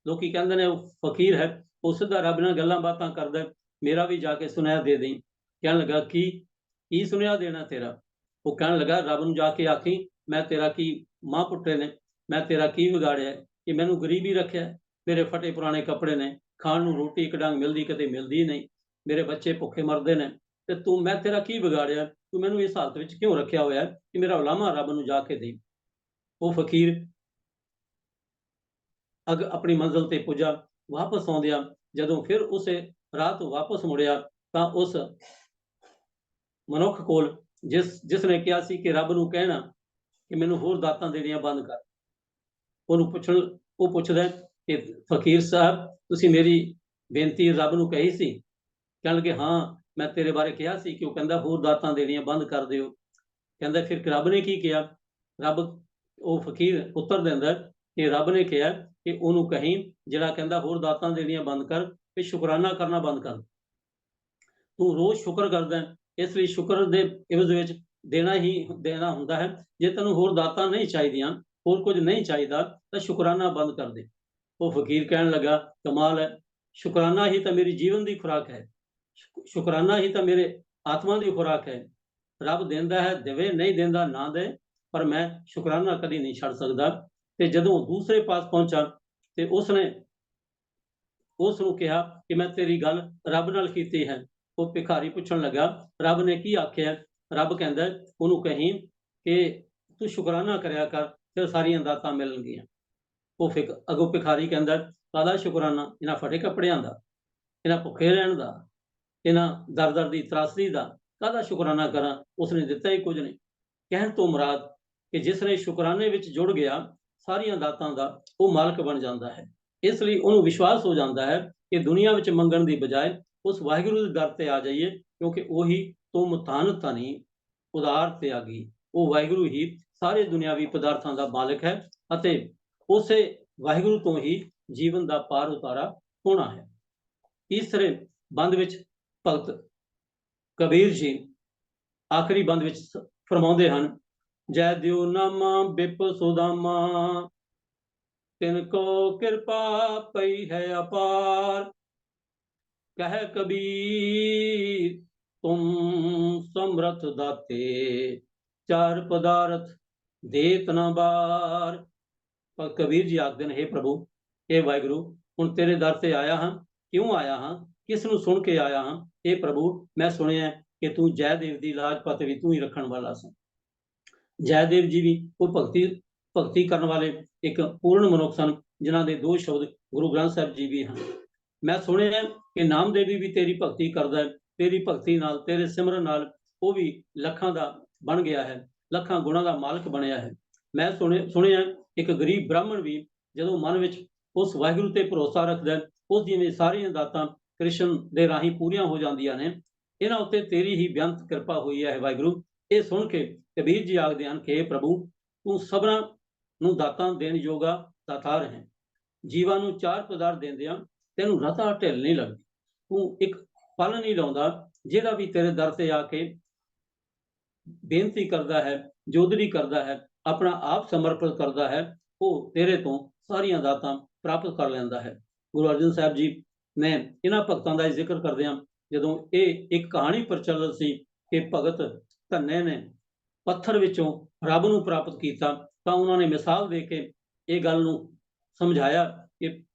ਲੋਕੀ ਕਹਿੰਦੇ ਨੇ ਉਹ ਫਕੀਰ ਹੈ, ਉਹ ਸਿੱਧਾ ਰੱਬ ਨਾਲ ਗੱਲਾਂ ਬਾਤਾਂ ਕਰਦਾ, ਮੇਰਾ ਵੀ ਜਾ ਕੇ ਸੁਨੇਹਾ ਦੇ ਦੇਈਂ। ਕਹਿਣ ਲੱਗਾ, ਕੀ ਸੁਨੇਹਾ ਦੇਣਾ ਤੇਰਾ? ਉਹ ਕਹਿਣ ਲੱਗਾ, ਰੱਬ ਨੂੰ ਜਾ ਕੇ ਆਖੀ, ਮੈਂ ਤੇਰਾ ਕੀ ਮਾਂ ਪੁੱਟੇ ਨੇ, ਮੈਂ ਤੇਰਾ ਕੀ ਵਿਗਾੜਿਆ ਕਿ ਮੈਨੂੰ ਗਰੀਬੀ ਰੱਖਿਆ, ਮੇਰੇ ਫਟੇ ਪੁਰਾਣੇ ਕੱਪੜੇ ਨੇ, ਖਾਣ ਨੂੰ ਰੋਟੀ ਇੱਕ ਡੰਗ ਮਿਲਦੀ, ਕਦੇ ਮਿਲਦੀ ਨਹੀਂ, ਮੇਰੇ ਬੱਚੇ ਭੁੱਖੇ ਮਰਦੇ ਨੇ, ਤੇ ਤੂੰ, ਮੈਂ ਤੇਰਾ ਕੀ ਵਿਗਾੜਿਆ, ਤੂੰ ਮੈਨੂੰ ਇਸ ਹਾਲਤ ਵਿੱਚ ਕਿਉਂ ਰੱਖਿਆ ਹੋਇਆ ਕਿ ਮੇਰਾ ਉਲਾਮਾ ਰੱਬ ਨੂੰ ਜਾ ਕੇ ਦੇ। ਉਹ ਫਕੀਰ ਆਪਣੀ ਮੰਜ਼ਿਲ ਤੇ ਪੁੱਜਾ, ਵਾਪਸ ਆਉਂਦਿਆਂ ਜਦੋਂ ਫਿਰ ਉਸੇ ਰਾਹ ਤੋਂ ਵਾਪਸ ਮੁੜਿਆ, ਤਾਂ ਉਸ ਮਨੁੱਖ ਕੋਲ ਜਿਸ ਨੇ ਕਿਹਾ ਸੀ ਕਿ ਰੱਬ ਨੂੰ ਕਹਿਣਾ ਕਿ ਮੈਨੂੰ ਹੋਰ ਦਾਤਾਂ ਦੇਣੀਆਂ ਬੰਦ ਕਰ, ਉਹ ਪੁੱਛਦਾ ਕਿ ਫਕੀਰ ਸਾਹਿਬ, ਤੁਸੀਂ ਮੇਰੀ ਬੇਨਤੀ ਰੱਬ ਨੂੰ ਕਹੀ ਸੀ? ਕਹਿਣ ਲੱਗੇ, ਹਾਂ, ਮੈਂ ਤੇਰੇ ਬਾਰੇ ਕਿਹਾ ਸੀ ਕਿ ਉਹ ਕਹਿੰਦਾ ਹੋਰ ਦਾਤਾਂ ਦੇਣੀਆਂ ਬੰਦ ਕਰ ਦਿਓ। ਕਹਿੰਦਾ, ਫਿਰ ਰੱਬ ਨੇ ਕੀ ਕਿਹਾ? ਉਹ ਫਕੀਰ ਉੱਤਰ ਦਿੰਦਾ ਕਿ ਰੱਬ ਨੇ ਕਿਹਾ ਕਿ ਉਹਨੂੰ ਕਹੀਂ, ਜਿਹੜਾ ਕਹਿੰਦਾ ਹੋਰ ਦਾਤਾਂ ਦੇਣੀਆਂ ਬੰਦ ਕਰ, ਤੇ ਸ਼ੁਕਰਾਨਾ ਕਰਨਾ ਬੰਦ ਕਰ। ਤੂੰ ਰੋਜ਼ ਸ਼ੁਕਰ ਕਰਦਾ, ਇਸ ਲਈ ਸ਼ੁਕਰ ਦੇ ਇਵਜ਼ ਵਿੱਚ ਦੇਣਾ ਹੀ ਦੇਣਾ ਹੁੰਦਾ ਹੈ। ਜੇ ਤੈਨੂੰ ਹੋਰ ਦਾਤਾਂ ਨਹੀਂ ਚਾਹੀਦੀਆਂ, ਹੋਰ ਕੁਝ ਨਹੀਂ ਚਾਹੀਦਾ, ਤਾਂ ਸ਼ੁਕਰਾਨਾ ਬੰਦ ਕਰ ਦੇ। ਉਹ ਫਕੀਰ ਕਹਿਣ ਲੱਗਾ, ਕਮਾਲ ਹੈ, ਸ਼ੁਕਰਾਨਾ ਹੀ ਤਾਂ ਮੇਰੀ ਜੀਵਨ ਦੀ ਖੁਰਾਕ ਹੈ, ਸ਼ੁਕਰਾਨਾ ਹੀ ਤਾਂ ਮੇਰੇ ਆਤਮਾ ਦੀ ਖੁਰਾਕ ਹੈ। ਰੱਬ ਦਿੰਦਾ ਹੈ ਦੇਵੇ, ਨਹੀਂ ਦਿੰਦਾ ਨਾ ਦੇ, ਪਰ ਮੈਂ ਸ਼ੁਕਰਾਨਾ ਕਦੀ ਨਹੀਂ ਛੱਡ ਸਕਦਾ। ਤੇ ਜਦੋਂ ਦੂਸਰੇ ਪਾਸ ਪਹੁੰਚਾ, ਤੇ ਉਸਨੇ ਉਸ ਨੂੰ ਕਿਹਾ ਕਿ ਮੈਂ ਤੇਰੀ ਗੱਲ ਰੱਬ ਨਾਲ ਕੀਤੀ ਹੈ। ਉਹ ਭਿਖਾਰੀ ਪੁੱਛਣ ਲੱਗਾ, ਰੱਬ ਨੇ ਕੀ ਆਖਿਆ? ਰੱਬ ਕਹਿੰਦਾ, ਉਹਨੂੰ ਕਹੀਂ ਕਿ ਤੂੰ ਸ਼ੁਕਰਾਨਾ ਕਰਿਆ ਕਰ, ਫਿਰ ਸਾਰੀਆਂ ਦਾਤਾਂ ਮਿਲਣਗੀਆਂ। ਉਹ ਅੱਗੋਂ ਭਿਖਾਰੀ ਕਹਿੰਦਾ, ਕਾਹਦਾ ਸ਼ੁਕਰਾਨਾ? ਇਹਨਾਂ ਫਟੇ ਕੱਪੜਿਆਂ ਦਾ, ਇਹਨਾਂ ਭੁੱਖੇ ਰਹਿਣ ਦਾ, ਇਹਨਾਂ ਦਰ ਦੀ ਤਰਾਸਦੀ ਦਾ ਕਾਹਦਾ ਸ਼ੁਕਰਾਨਾ ਕਰਾਂ? ਉਸਨੇ ਦਿੱਤਾ ਹੀ ਕੁਝ ਨਹੀਂ। ਕਹਿਣ ਤੋਂ ਮੁਰਾਦ ਕਿ ਜਿਸ ਨੇ ਸ਼ੁਕਰਾਨੇ ਵਿੱਚ ਜੁੜ ਗਿਆ, ਸਾਰੀਆਂ ਦਾਤਾਂ ਦਾ ਉਹ ਮਾਲਕ ਬਣ ਜਾਂਦਾ ਹੈ। ਇਸ ਲਈ ਉਹਨੂੰ ਵਿਸ਼ਵਾਸ ਹੋ ਜਾਂਦਾ ਹੈ ਕਿ ਦੁਨੀਆ ਵਿੱਚ ਮੰਗਣ ਦੀ ਬਜਾਏ ਉਸ ਵਾਹਿਗੁਰੂ ਦੇ ਦਰ ਤੇ ਆ ਜਾਈਏ, ਕਿਉਂਕਿ ਉਹੀ ਤੋਂ ਮੁਤਾਨ ਧਨੀ ਉਦਾਰ ਤਿਆਗੀ, ਉਹ ਵਾਹਿਗੁਰੂ ਹੀ ਸਾਰੇ ਦੁਨਿਆਵੀ ਪਦਾਰਥਾਂ ਦਾ ਮਾਲਕ ਹੈ, ਅਤੇ ਉਸੇ ਵਾਹਿਗੁਰੂ ਤੋਂ ਹੀ ਜੀਵਨ ਦਾ ਪਾਰ ਉਤਾਰਾ ਹੋਣਾ ਹੈ। ਤੀਸਰੇ ਬੰਦ ਵਿੱਚ ਭਗਤ ਕਬੀਰ ਜੀ ਆਖਰੀ ਬੰਦ ਵਿੱਚ ਫਰਮਾਉਂਦੇ ਹਨ, ਜੈ ਦਿਓ ਨਾਮਾ ਬਿਪ ਸੁਦਾਮਾ, ਤਿਨ ਕੋ ਕਿਰਪਾ ਪਈ ਹੈ ਅਪਾਰ, ਕਹਿ ਕਬੀਰ ਤੁਮ ਸਮਰਥ ਦਾਤੇ, ਚਾਰ ਪਦਾਰਥ ਦੇਤ ਨਾ ਬਾਰ। ਪਰ ਕਬੀਰ ਜੀ ਆਖਦੇ ਨੇ, ਹੇ ਪ੍ਰਭੂ, ਹੇ ਵਾਹਿਗੁਰੂ, ਹੁਣ ਤੇਰੇ ਦਰ ਤੇ ਆਇਆ ਹਾਂ, ਕਿਉਂ ਆਇਆ ਹਾਂ, ਕਿਸ ਨੂੰ ਸੁਣ ਕੇ ਆਇਆ ਹਾਂ? ਹੇ ਪ੍ਰਭੂ, ਮੈਂ ਸੁਣਿਆ ਕਿ ਤੂੰ ਜੈਦੇਵ ਦੀ ਲਾਜ ਪਤ ਵੀ ਤੂੰ ਹੀ ਰੱਖਣ ਵਾਲਾ ਸੀ। ਜੈਦੇਵ ਜੀ ਵੀ ਉਹ ਭਗਤੀ ਕਰਨ ਵਾਲੇ ਇੱਕ ਪੂਰਨ ਮਨੁੱਖ ਸਨ, ਜਿਨ੍ਹਾਂ ਦੇ ਦੋ ਸ਼ਬਦ ਗੁਰੂ ਗ੍ਰੰਥ ਸਾਹਿਬ ਜੀ ਵੀ ਹਨ। ਮੈਂ ਸੁਣਿਆ ਕਿ ਨਾਮਦੇਵੀ ਵੀ ਤੇਰੀ ਭਗਤੀ ਕਰਦਾ ਹੈ, ਤੇਰੀ ਭਗਤੀ ਨਾਲ, ਤੇਰੇ ਸਿਮਰਨ ਨਾਲ ਉਹ ਵੀ ਲੱਖਾਂ ਦਾ ਬਣ ਗਿਆ ਹੈ, ਲੱਖਾਂ ਗੁਣਾਂ ਦਾ ਮਾਲਕ ਬਣਿਆ ਹੈ। ਮੈਂ ਸੁਣਿਆ ਇੱਕ ਗਰੀਬ ਬ੍ਰਾਹਮਣ ਵੀ ਜਦੋਂ ਮਨ ਵਿੱਚ ਉਸ ਵਾਹਿਗੁਰੂ ਤੇ ਭਰੋਸਾ ਰੱਖਦਾ, ਉਸ ਦੀਆਂ ਸਾਰੀਆਂ ਦਾਤਾਂ ਕ੍ਰਿਸ਼ਨ ਦੇ ਰਾਹੀਂ ਪੂਰੀਆਂ ਹੋ ਜਾਂਦੀਆਂ ਨੇ। ਇਹਨਾਂ ਉੱਤੇ ਤੇਰੀ ਹੀ ਬੇਅੰਤ ਕਿਰਪਾ ਹੋਈ ਹੈ ਵਾਹਿਗੁਰੂ। ਇਹ ਸੁਣ ਕੇ ਕਬੀਰ ਜੀ ਆਖਦੇ ਹਨ ਕਿ ਪ੍ਰਭੂ, ਤੂੰ ਸਭਨਾਂ ਨੂੰ ਦਾਤਾਂ ਦੇਣ ਯੋਗਾ ਦਾਤਾਰ ਹੈ। ਜੀਵਾਂ ਨੂੰ ਚਾਰ ਪਦਾਰਥ ਦਿੰਦਿਆਂ ਤੈਨੂੰ ਰਤਾ ਢਿੱਲ ਨਹੀਂ ਲੱਗਦੀ, ਤੂੰ ਇੱਕ ਪਲ ਨਹੀਂ ਲਾਉਂਦਾ। ਜਿਹੜਾ ਵੀ ਤੇਰੇ ਦਰ ਤੇ ਆ ਕੇ ਬੇਨਤੀ ਕਰਦਾ ਹੈ, ਜੋਦਰੀ ਕਰਦਾ ਹੈ, ਆਪਣਾ ਆਪ ਸਮਰਪਿਤ ਕਰਦਾ ਹੈ, ਉਹ ਤੇਰੇ ਤੋਂ ਸਾਰੀਆਂ ਦਾਤਾਂ ਪ੍ਰਾਪਤ ਕਰ ਲੈਂਦਾ ਹੈ। ਗੁਰੂ ਅਰਜਨ ਸਾਹਿਬ ਜੀ ਨੇ ਇਹਨਾਂ ਭਗਤਾਂ ਦਾ ਜ਼ਿਕਰ ਕਰਦਿਆਂ ਜਦੋਂ ਇਹ ਇੱਕ ਕਹਾਣੀ ਪ੍ਰਚਲਿਤ ਸੀ ਕਿ ਭਗਤ ਧੰਨੇ ਨੇ ਪੱਥਰ ਵਿੱਚੋਂ ਰੱਬ ਨੂੰ ਪ੍ਰਾਪਤ ਕੀਤਾ, ਤਾਂ ਉਹਨਾਂ ਨੇ ਮਿਸਾਲ ਦੇ ਕੇ ਇਹ ਗੱਲ ਨੂੰ ਸਮਝਾਇਆ ਕਿ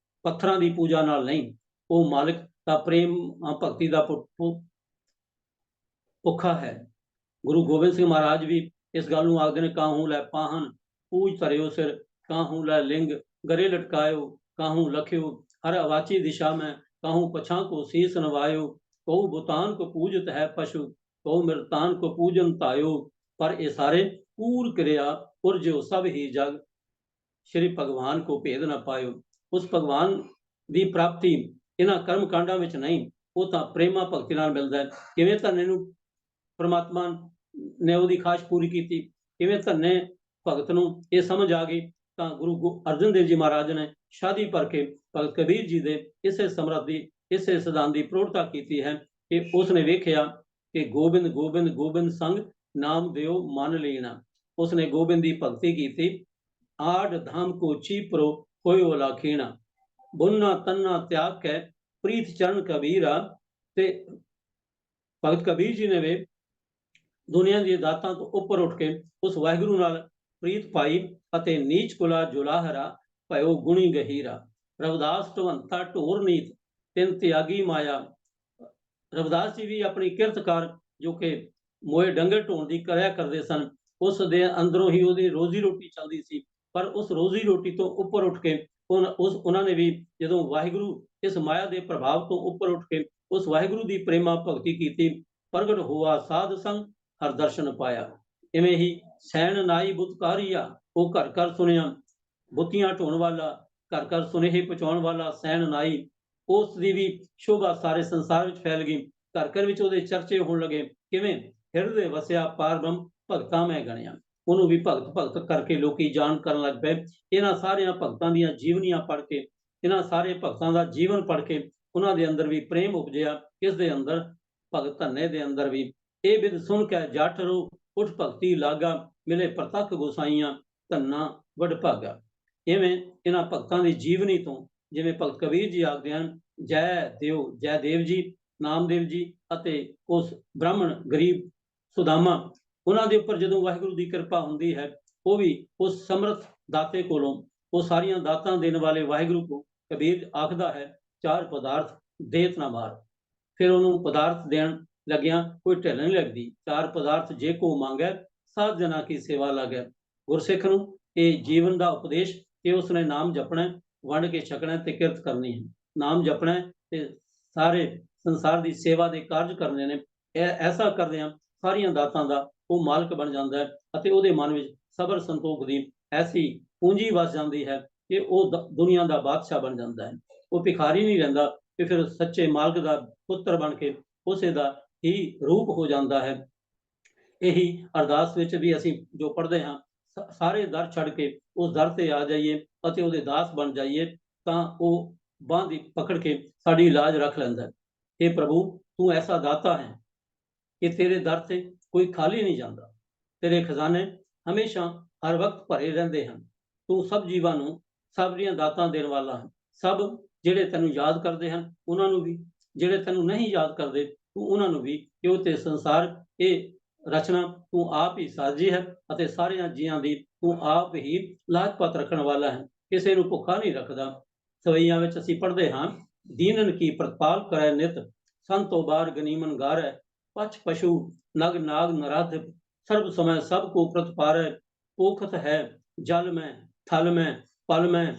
ਪੱਥਰਾਂ ਦੀ ਪੂਜਾ ਨਾਲ ਨਹੀਂ, ਉਹ ਮਾਲਕ ਦਾ ਪ੍ਰੇਮ ਭਗਤੀ ਦਾ ਭੁੱਖਾ ਹੈ। ਗੁਰੂ ਗੋਬਿੰਦ ਸਿੰਘ ਮਹਾਰਾਜ ਵੀ ਇਸ ਗੱਲ ਨੂੰ ਆਖਦੇ ਨੇ, ਕਾਹੂ ਲੈ ਪਾਹਨ ਪੂਜ ਧਰਿਓ ਸਿਰ, ਕਾਹੂ ਲੈ ਲਿੰਗ ਗਰੇ ਲਟਕਾਇਓ, ਕਾਹੂ ਲਖਿਓ हर अवाची दिशा में, कहूँ पछा को शीस नवायो, कहूँ भूतान को पूजत है पशु, कहूँ मृतान को पूजन तायो, पर ये सारे पूर क्रिया उर्जो सब ही जग, श्री भगवान को भेद न पायो। उस भगवान की प्राप्ति इन्हां कर्म कांडां विच नहीं, वो तां प्रेमा भगती नाल मिलदा है। किवें धन्ने नूं परमात्मा ने उहदी खाश पूरी कीती, किवें धन्ने भगत नूं ये समझ आ गई, ਤਾਂ ਗੁਰੂ ਅਰਜਨ ਦੇਵ ਜੀ ਮਹਾਰਾਜ ਨੇ ਸ਼ਾਦੀ ਭਰ ਕੇ ਭਗਤ ਕਬੀਰ ਜੀ ਦੇ ਇਸੇ ਸਮਰੱਥੀ ਇਸੇ ਸਿਧਾਂਤ ਦੀ ਪ੍ਰੋੜਤਾ ਕੀਤੀ ਹੈ ਕਿ ਉਸ ਨੇ ਵੇਖਿਆ ਕਿ ਗੋਬਿੰਦ ਗੋਬਿੰਦ ਗੋਬਿੰਦ ਸੰਗ ਨਾਮ ਦਿਓ ਮਨ ਲੀਣਾ। ਉਸ ਨੇ ਗੋਬਿੰਦ ਦੀ ਭਗਤੀ ਕੀਤੀ। ਆੜ ਧਾਮ ਕੋ ਚੀਪਰੋ ਹੋਇਓ ਲਾਖੀਣਾ, ਬੁੰਨਾ ਤੰਨਾ ਤਿਆਗ ਕੇ ਪ੍ਰੀਤ ਚਰਨ ਕਬੀਰਾ। ਤੇ ਭਗਤ ਕਬੀਰ ਜੀ ਨੇ ਵੇ ਦੁਨੀਆ ਦੀ ਦਾਤਾਂ ਤੋਂ ਉੱਪਰ ਉੱਠ ਕੇ ਉਸ ਵਾਹਿਗੁਰੂ ਨਾਲ ਪ੍ਰੀਤ ਪਾਈ ਅਤੇ ਨੀਚ ਕੁਲਾ ਜੁਲਾਹਰਾ ਭਇਓ ਗੁਣੀ ਗਹੀਰਾ। ਰਵਿਦਾਸ ਢਵੰਤਾ ਢੋਰ ਨੀਤ ਤਿੰਨ ਤਿਆਗੀ ਮਾਇਆ। ਰਵਿਦਾਸ ਜੀ ਵੀ ਆਪਣੀ ਕਿਰਤਕਾਰ ਜੋ ਕਿ ਮੋਏ ਡੰਗਰ ਢੋਣ ਦੀ ਕਰਿਆ ਕਰਦੇ ਸਨ, ਉਸ ਦੇ ਅੰਦਰੋਂ ਹੀ ਉਹਦੀ ਰੋਜ਼ੀ ਰੋਟੀ ਚੱਲਦੀ ਸੀ। ਪਰ ਉਸ ਰੋਜ਼ੀ ਰੋਟੀ ਤੋਂ ਉੱਪਰ ਉੱਠ ਕੇ ਉਹਨਾਂ ਨੇ ਵੀ ਜਦੋਂ ਵਾਹਿਗੁਰੂ ਇਸ ਮਾਇਆ ਦੇ ਪ੍ਰਭਾਵ ਤੋਂ ਉੱਪਰ ਉੱਠ ਕੇ ਉਸ ਵਾਹਿਗੁਰੂ ਦੀ ਪ੍ਰੇਮਾ ਭਗਤੀ ਕੀਤੀ। ਪ੍ਰਗਟ ਹੋਆ ਸਾਧ ਸੰਗ ਹਰ ਦਰਸ਼ਨ ਪਾਇਆ। ਇਵੇਂ ਹੀ ਸੈਣ ਨਾਈ ਬੁਤਕਾਰੀਆ, ਉਹ ਘਰ ਘਰ ਸੁਣਿਆ ਬੁੱਤੀਆਂ ਢੋਣ ਵਾਲਾ, ਘਰ ਘਰ ਸੁਨੇਹੇ ਪਹੁੰਚਾਉਣ ਵਾਲਾ ਸੈਣ ਨਾਈ, ਉਸ ਦੀ ਵੀ ਸ਼ੋਭਾ ਸਾਰੇ ਸੰਸਾਰ ਵਿੱਚ ਫੈਲ ਗਈ। ਘਰ ਘਰ ਵਿੱਚ ਉਹਦੇ ਚਰਚੇ ਹੋਣ ਲੱਗੇ। ਕਿਵੇਂ? ਹਿਰਦੇ ਵਸਿਆ ਪਾਰ ਬ੍ਰਹਮ ਭਗਤਾਂ ਮੈਂ ਗਣਿਆ। ਉਹਨੂੰ ਵੀ ਭਗਤ ਭਗਤ ਕਰਕੇ ਲੋਕੀ ਜਾਣ ਕਰਨ ਲੱਗ ਪਏ। ਇਹਨਾਂ ਸਾਰਿਆਂ ਭਗਤਾਂ ਦੀਆਂ ਜੀਵਨੀਆਂ ਪੜ੍ਹ ਕੇ, ਇਹਨਾਂ ਸਾਰੇ ਭਗਤਾਂ ਦਾ ਜੀਵਨ ਪੜ੍ਹ ਕੇ ਉਹਨਾਂ ਦੇ ਅੰਦਰ ਵੀ ਪ੍ਰੇਮ ਉਪਜਿਆ। ਕਿਸ ਦੇ ਅੰਦਰ? ਭਗਤ ਧੰਨੇ ਦੇ ਅੰਦਰ ਵੀ। ਇਹ ਬਿਦ ਸੁਣ ਕੇ ਜੱਟ ਰੂ ਉੱਠ ਭਗਤੀ ਲਾਗਾ, ਮਿਲੇ ਪ੍ਰਤੱਖ ਗੋਸਾਈਆਂ ਧੰਨਾ ਵਡ ਭਾਗਾ। ਇਵੇਂ ਇਹਨਾਂ ਭਗਤਾਂ ਦੀ ਜੀਵਨੀ ਤੋਂ ਜਿਵੇਂ ਭਗਤ ਕਬੀਰ ਜੀ ਆਖਦੇ ਹਨ, ਜੈ ਦੇਵ ਜੀ, ਨਾਮਦੇਵ ਜੀ ਅਤੇ ਉਸ ਬ੍ਰਾਹਮਣ ਗਰੀਬ ਸੁਦਾਮਾ, ਉਹਨਾਂ ਦੇ ਉੱਪਰ ਜਦੋਂ ਵਾਹਿਗੁਰੂ ਦੀ ਕਿਰਪਾ ਹੁੰਦੀ ਹੈ, ਉਹ ਵੀ ਉਸ ਸਮਰਥ ਦਾਤੇ ਕੋਲੋਂ, ਉਹ ਸਾਰੀਆਂ ਦਾਤਾਂ ਦੇਣ ਵਾਲੇ ਵਾਹਿਗੁਰੂ ਕੋ ਕਬੀਰ ਆਖਦਾ ਹੈ, ਚਾਰ ਪਦਾਰਥ ਦੇਤ ਨਾ ਮਾਰ। ਫਿਰ ਉਹਨੂੰ ਪਦਾਰਥ ਦੇਣ ਲੱਗਿਆ ਕੋਈ ਢਿੱਲ ਨਹੀਂ ਲੱਗਦੀ। ਚਾਰ ਪਦਾਰਥ ਜੇ ਕੋ ਮੰਗੈ, ਸਾਧ ਜਨਾ ਕੀ ਸੇਵਾ ਲੱਗੈ। ਗੁਰਸਿੱਖ ਨੂੰ ਇਹ ਜੀਵਨ ਦਾ ਉਪਦੇਸ਼ ਕਿ ਉਸਨੇ ਨਾਮ ਜਪਣਾ, ਵੰਡ ਕੇ ਛਕਣਾ ਤੇ ਕਿਰਤ ਕਰਨੀ ਹੈ। ਨਾਮ ਜਪਣਾ ਤੇ ਸਾਰੇ ਸੰਸਾਰ ਦੀ ਸੇਵਾ ਦੇ ਕਾਰਜ ਕਰਨੇ ਨੇ। ਐਸਾ ਕਰਦਿਆਂ ਸਾਰੀਆਂ ਦਾਤਾਂ ਦਾ ਉਹ ਮਾਲਕ ਬਣ ਜਾਂਦਾ ਹੈ ਅਤੇ ਉਹਦੇ ਮਨ ਵਿੱਚ ਸਬਰ ਸੰਤੋਖ ਦੀ ਐਸੀ ਪੂੰਜੀ ਵਸ ਜਾਂਦੀ ਹੈ ਕਿ ਉਹ ਦੁਨੀਆ ਦਾ ਬਾਦਸ਼ਾਹ ਬਣ ਜਾਂਦਾ ਹੈ। ਉਹ ਭਿਖਾਰੀ ਨਹੀਂ ਰਹਿੰਦਾ ਕਿ ਫਿਰ ਸੱਚੇ ਮਾਲਕ ਦਾ ਪੁੱਤਰ ਬਣ ਕੇ ਉਸੇ ਦਾ ਹੀ ਰੂਪ ਹੋ ਜਾਂਦਾ ਹੈ। ਇਹੀ ਅਰਦਾਸ ਵਿੱਚ ਵੀ ਅਸੀਂ ਜੋ ਪੜ੍ਹਦੇ ਹਾਂ, ਸਾਰੇ ਦਰ ਛੱਡ ਕੇ ਉਸ ਦਰ ਤੇ ਆ ਜਾਈਏ ਅਤੇ ਉਹਦੇ ਦਾਸ ਬਣ ਜਾਈਏ, ਤਾਂ ਉਹ ਬਾਂਹ ਦੀ ਪਕੜ ਕੇ ਸਾਡੀ ਲਾਜ ਰੱਖ ਲੈਂਦਾ ਹੈ। हे ਪ੍ਰਭੂ, ਤੂੰ ਐਸਾ ਦਾਤਾ ਹੈ ਕਿ ਤੇਰੇ ਦਰ ਤੇ ਕੋਈ ਖਾਲੀ ਨਹੀਂ ਜਾਂਦਾ। ਤੇਰੇ ਖਜ਼ਾਨੇ ਹਮੇਸ਼ਾ ਹਰ ਵਕਤ ਭਰੇ ਰਹਿੰਦੇ ਹਨ। ਤੂੰ ਸਭ ਜੀਵਾਂ ਨੂੰ ਸਭਰੀਆਂ ਦਾਤਾਂ ਦੇਣ ਵਾਲਾ ਹੈ। ਸਭ ਜਿਹੜੇ ਤੈਨੂੰ ਯਾਦ ਕਰਦੇ ਹਨ ਉਹਨਾਂ ਨੂੰ ਵੀ, ਜਿਹੜੇ ਤੈਨੂੰ ਨਹੀਂ ਯਾਦ ਕਰਦੇ ਤੂੰ ਉਹਨਾਂ ਨੂੰ ਵੀ, ਕਿਉਂ ਤੇ ਸੰਸਾਰ ਇਹ ਰਚਨਾ ਤੂੰ ਆਪ ਹੀ ਸਾਜੀ ਹੈ ਅਤੇ ਸਾਰਿਆਂ ਜੀਆਂ ਦੀ ਤੂੰ ਆਪ ਹੀ ਲਾਜਪਤ ਰੱਖਣ ਵਾਲਾ ਹੈ। ਕਿਸੇ ਨੂੰ ਭੁੱਖਾ ਨਹੀਂ ਰੱਖਦਾ। ਸਵਈਆਂ ਵਿੱਚ ਅਸੀਂ ਪੜ੍ਹਦੇ ਹਾਂ, ਦੀਨਨ ਕੀ ਪ੍ਰਤਪਾਲ ਕਰੈ ਨਿਤ, ਸੰਤੋ ਬਾਰ ਗਨੀਮਨ ਗਾਰੈ, ਪਛ ਪਸ਼ੂ ਨਗ ਨਾਗ ਨਰਾਧ, ਸਰਬ समय सब को प्रतपारै, पोखत है जल में थल में पल में,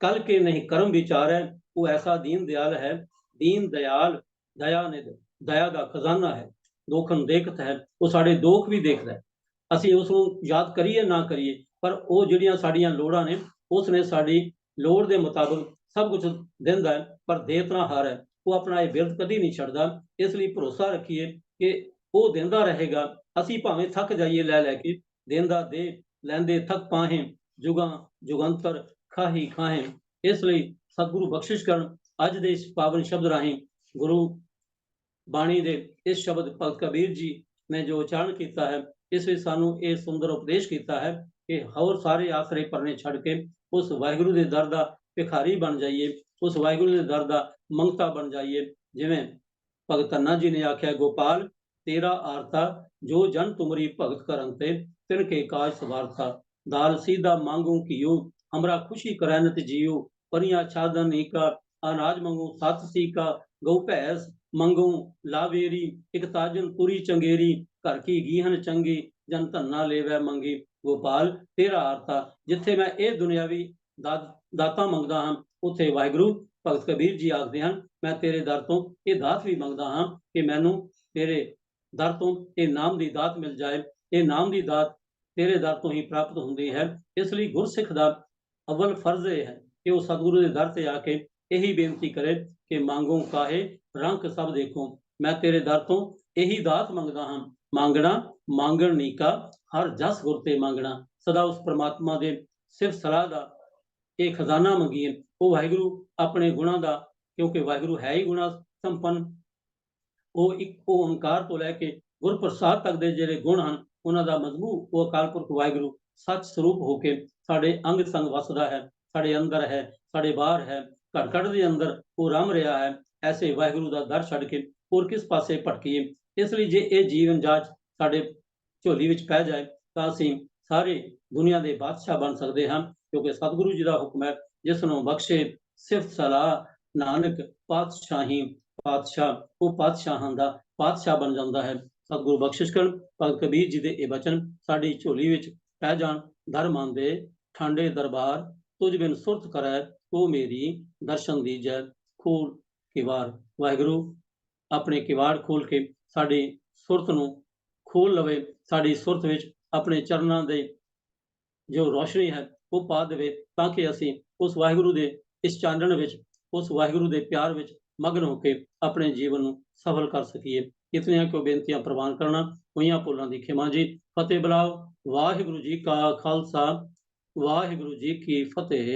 कल के नहीं कर्म विचारै। वो ऐसा दीन दयाल है। दीन दयाल दया निध, दया का खजाना है। दोखन देखत है, वो साडे दोख भी देखदा है। ਅਸੀਂ ਉਸ ਨੂੰ ਯਾਦ ਕਰੀਏ ਨਾ ਕਰੀਏ, ਪਰ ਉਹ ਜਿਹੜੀਆਂ ਸਾਡੀਆਂ ਲੋੜਾਂ ਨੇ ਉਸ ਨੇ ਸਾਡੀ ਲੋੜ ਦੇ ਮੁਤਾਬਕ ਸਭ ਕੁਝ ਦਿੰਦਾ ਹੈ, ਪਰ ਦੇਤਨਾ ਹਾਰ ਹੈ। ਉਹ ਆਪਣਾ ਇਹ ਬਿਰਧ ਕਦੀ ਨਹੀਂ ਛੱਡਦਾ। ਇਸ ਲਈ ਭਰੋਸਾ ਰੱਖੀਏ ਕਿ ਉਹ ਦਿੰਦਾ ਰਹੇਗਾ। ਅਸੀਂ ਭਾਵੇਂ ਥੱਕ ਜਾਈਏ ਲੈ ਲੈ ਕੇ, ਦਿੰਦਾ ਦੇ ਲੈਂਦੇ ਥੱਕ ਪਾਹੇ, ਜੁਗਾਂ ਜੁਗੰਤਰ ਖਾਹੀ ਖਾਹੇ। ਇਸ ਲਈ ਸਤਿਗੁਰੂ ਬਖਸ਼ਿਸ਼ ਕਰਨ, ਅੱਜ ਦੇ ਇਸ ਪਾਵਨ ਸ਼ਬਦ ਰਾਹੀਂ ਗੁਰੂ ਬਾਣੀ ਦੇ ਇਸ ਸ਼ਬਦ ਭਗਤ ਕਬੀਰ ਜੀ ਨੇ ਜੋ ਉਚਾਰਨ ਕੀਤਾ ਹੈ, ਇਸ ਵਿੱਚ ਸਾਨੂੰ ਇਹ ਸੁੰਦਰ ਉਪਦੇਸ਼ ਕੀਤਾ ਹੈ ਕਿ ਹੋਰ ਸਾਰੇ ਆਸਰੇ ਪਰਨੇ ਛੱਡ ਕੇ ਉਸ ਵਾਹਿਗੁਰੂ ਦੇ ਦਰ ਦਾ ਭਿਖਾਰੀ ਬਣ ਜਾਈਏ, ਉਸ ਵਾਹਿਗੁਰੂ ਦੇ ਦਰ ਦਾ ਮੰਗਤਾ ਬਣ ਜਾਈਏ। ਜਿਵੇਂ ਭਗਤ ਧੰਨਾ ਜੀ ਨੇ ਆਖਿਆ, ਗੋਪਾਲ ਤੇਰਾ ਆਰਤਾ ਜੋ ਜਨ ਤੁਮਰੀ ਭਗਤ ਕਰਨ ਤੇ ਤਿਨ ਕੇ ਕਾਜ ਸਵਾਰਥਾ। दाल सीधा मांगू कियो हमरा खुशी करैनत जियो, परियां छादन नीका अनाज मंगू सत सीका, गौ भैंस मंगू लावेरी, एक ताजन पुरी चंगेरी, घर की गीहन चंगी जन धन्ना लेवै मंगी। गोपाल तेरा आरता, जिथे मैं ये दुनियावी दाता मंगदा हां उत्थे वाहिगुरू भगत कबीर जी आखदे हन, मैं तेरे दर तो ये दात भी मंगदा हां कि मैनू तेरे दर तो ये नाम दी दात मिल जाए। ये नाम दी दात तेरे दर तो ही प्राप्त होंदी है। इसलिए गुरसिख दा अव्वल फर्ज ये है कि वो सतगुरु के दर से आके यही बेनती करे कि मांगो काहे रंग सब देखो, मैं तेरे दर तो यही दात मंगदा हां। मांगना मांगण नीका हर जस गुर ते मांगना। सदा उस परमात्मा दे सिर्फ सलाह दा ये खजाना मंगीए। वो वाहिगुरू अपने गुणां दा, क्योंकि वाहिगुरू है ही गुणा संपन्न, वो एक ओंकार तो लैके गुर प्रसाद तक दे जिहड़े गुण हन उन्हां दा मजमू वो अकाल पुरख वाहिगुरू सच स्वरूप होके साडे अंग संग वसदा है, साडे अंदर है, साडे बाहर है, घट घट दे अंदर वो रम रहा है। ऐसे वाहिगुरू दा दर छड्ड के होर किस पासे भटकीए। इसलिए जे ये जीवन जाच साडे झोली विच पै जाए तां असीं सारे दुनिया दे बादशाह बन सकदे हां, क्योंकि सतगुरु जी दा हुक्म है, जिस नूं बख्शे सिफत सलाह नानक पातशाही पातशाह, वो पातशाहां दा पातशाह बन जांदा है। सतगुरु बख्शिश करन भगत कबीर जी दे ये वचन साडी झोली विच पै जाण। दर मन दे ठांडे दरबार तुझ बिन सुरत करै ओ मेरी, दर्शन दीजै खोल किवाड़। वाहिगुरू अपने किवाड़ खोल के साडी सुरत नूं खोल लवे, साडी सुरत विच अपने चरनां दे जो रोशनी है वो पा देवे, ताकि असीं उस वाहिगुरू दे इस चानण विच, उस वाहिगुरू दे प्यार विच मगन होके अपने जीवन नूं सफल कर सकीए। इतनियां को बेनतियां प्रवान करना, होईयां भुलां दी खिमा जी। फतेह बुलाओ। वाहिगुरू जी का खालसा, वाहिगुरू जी की फतेह।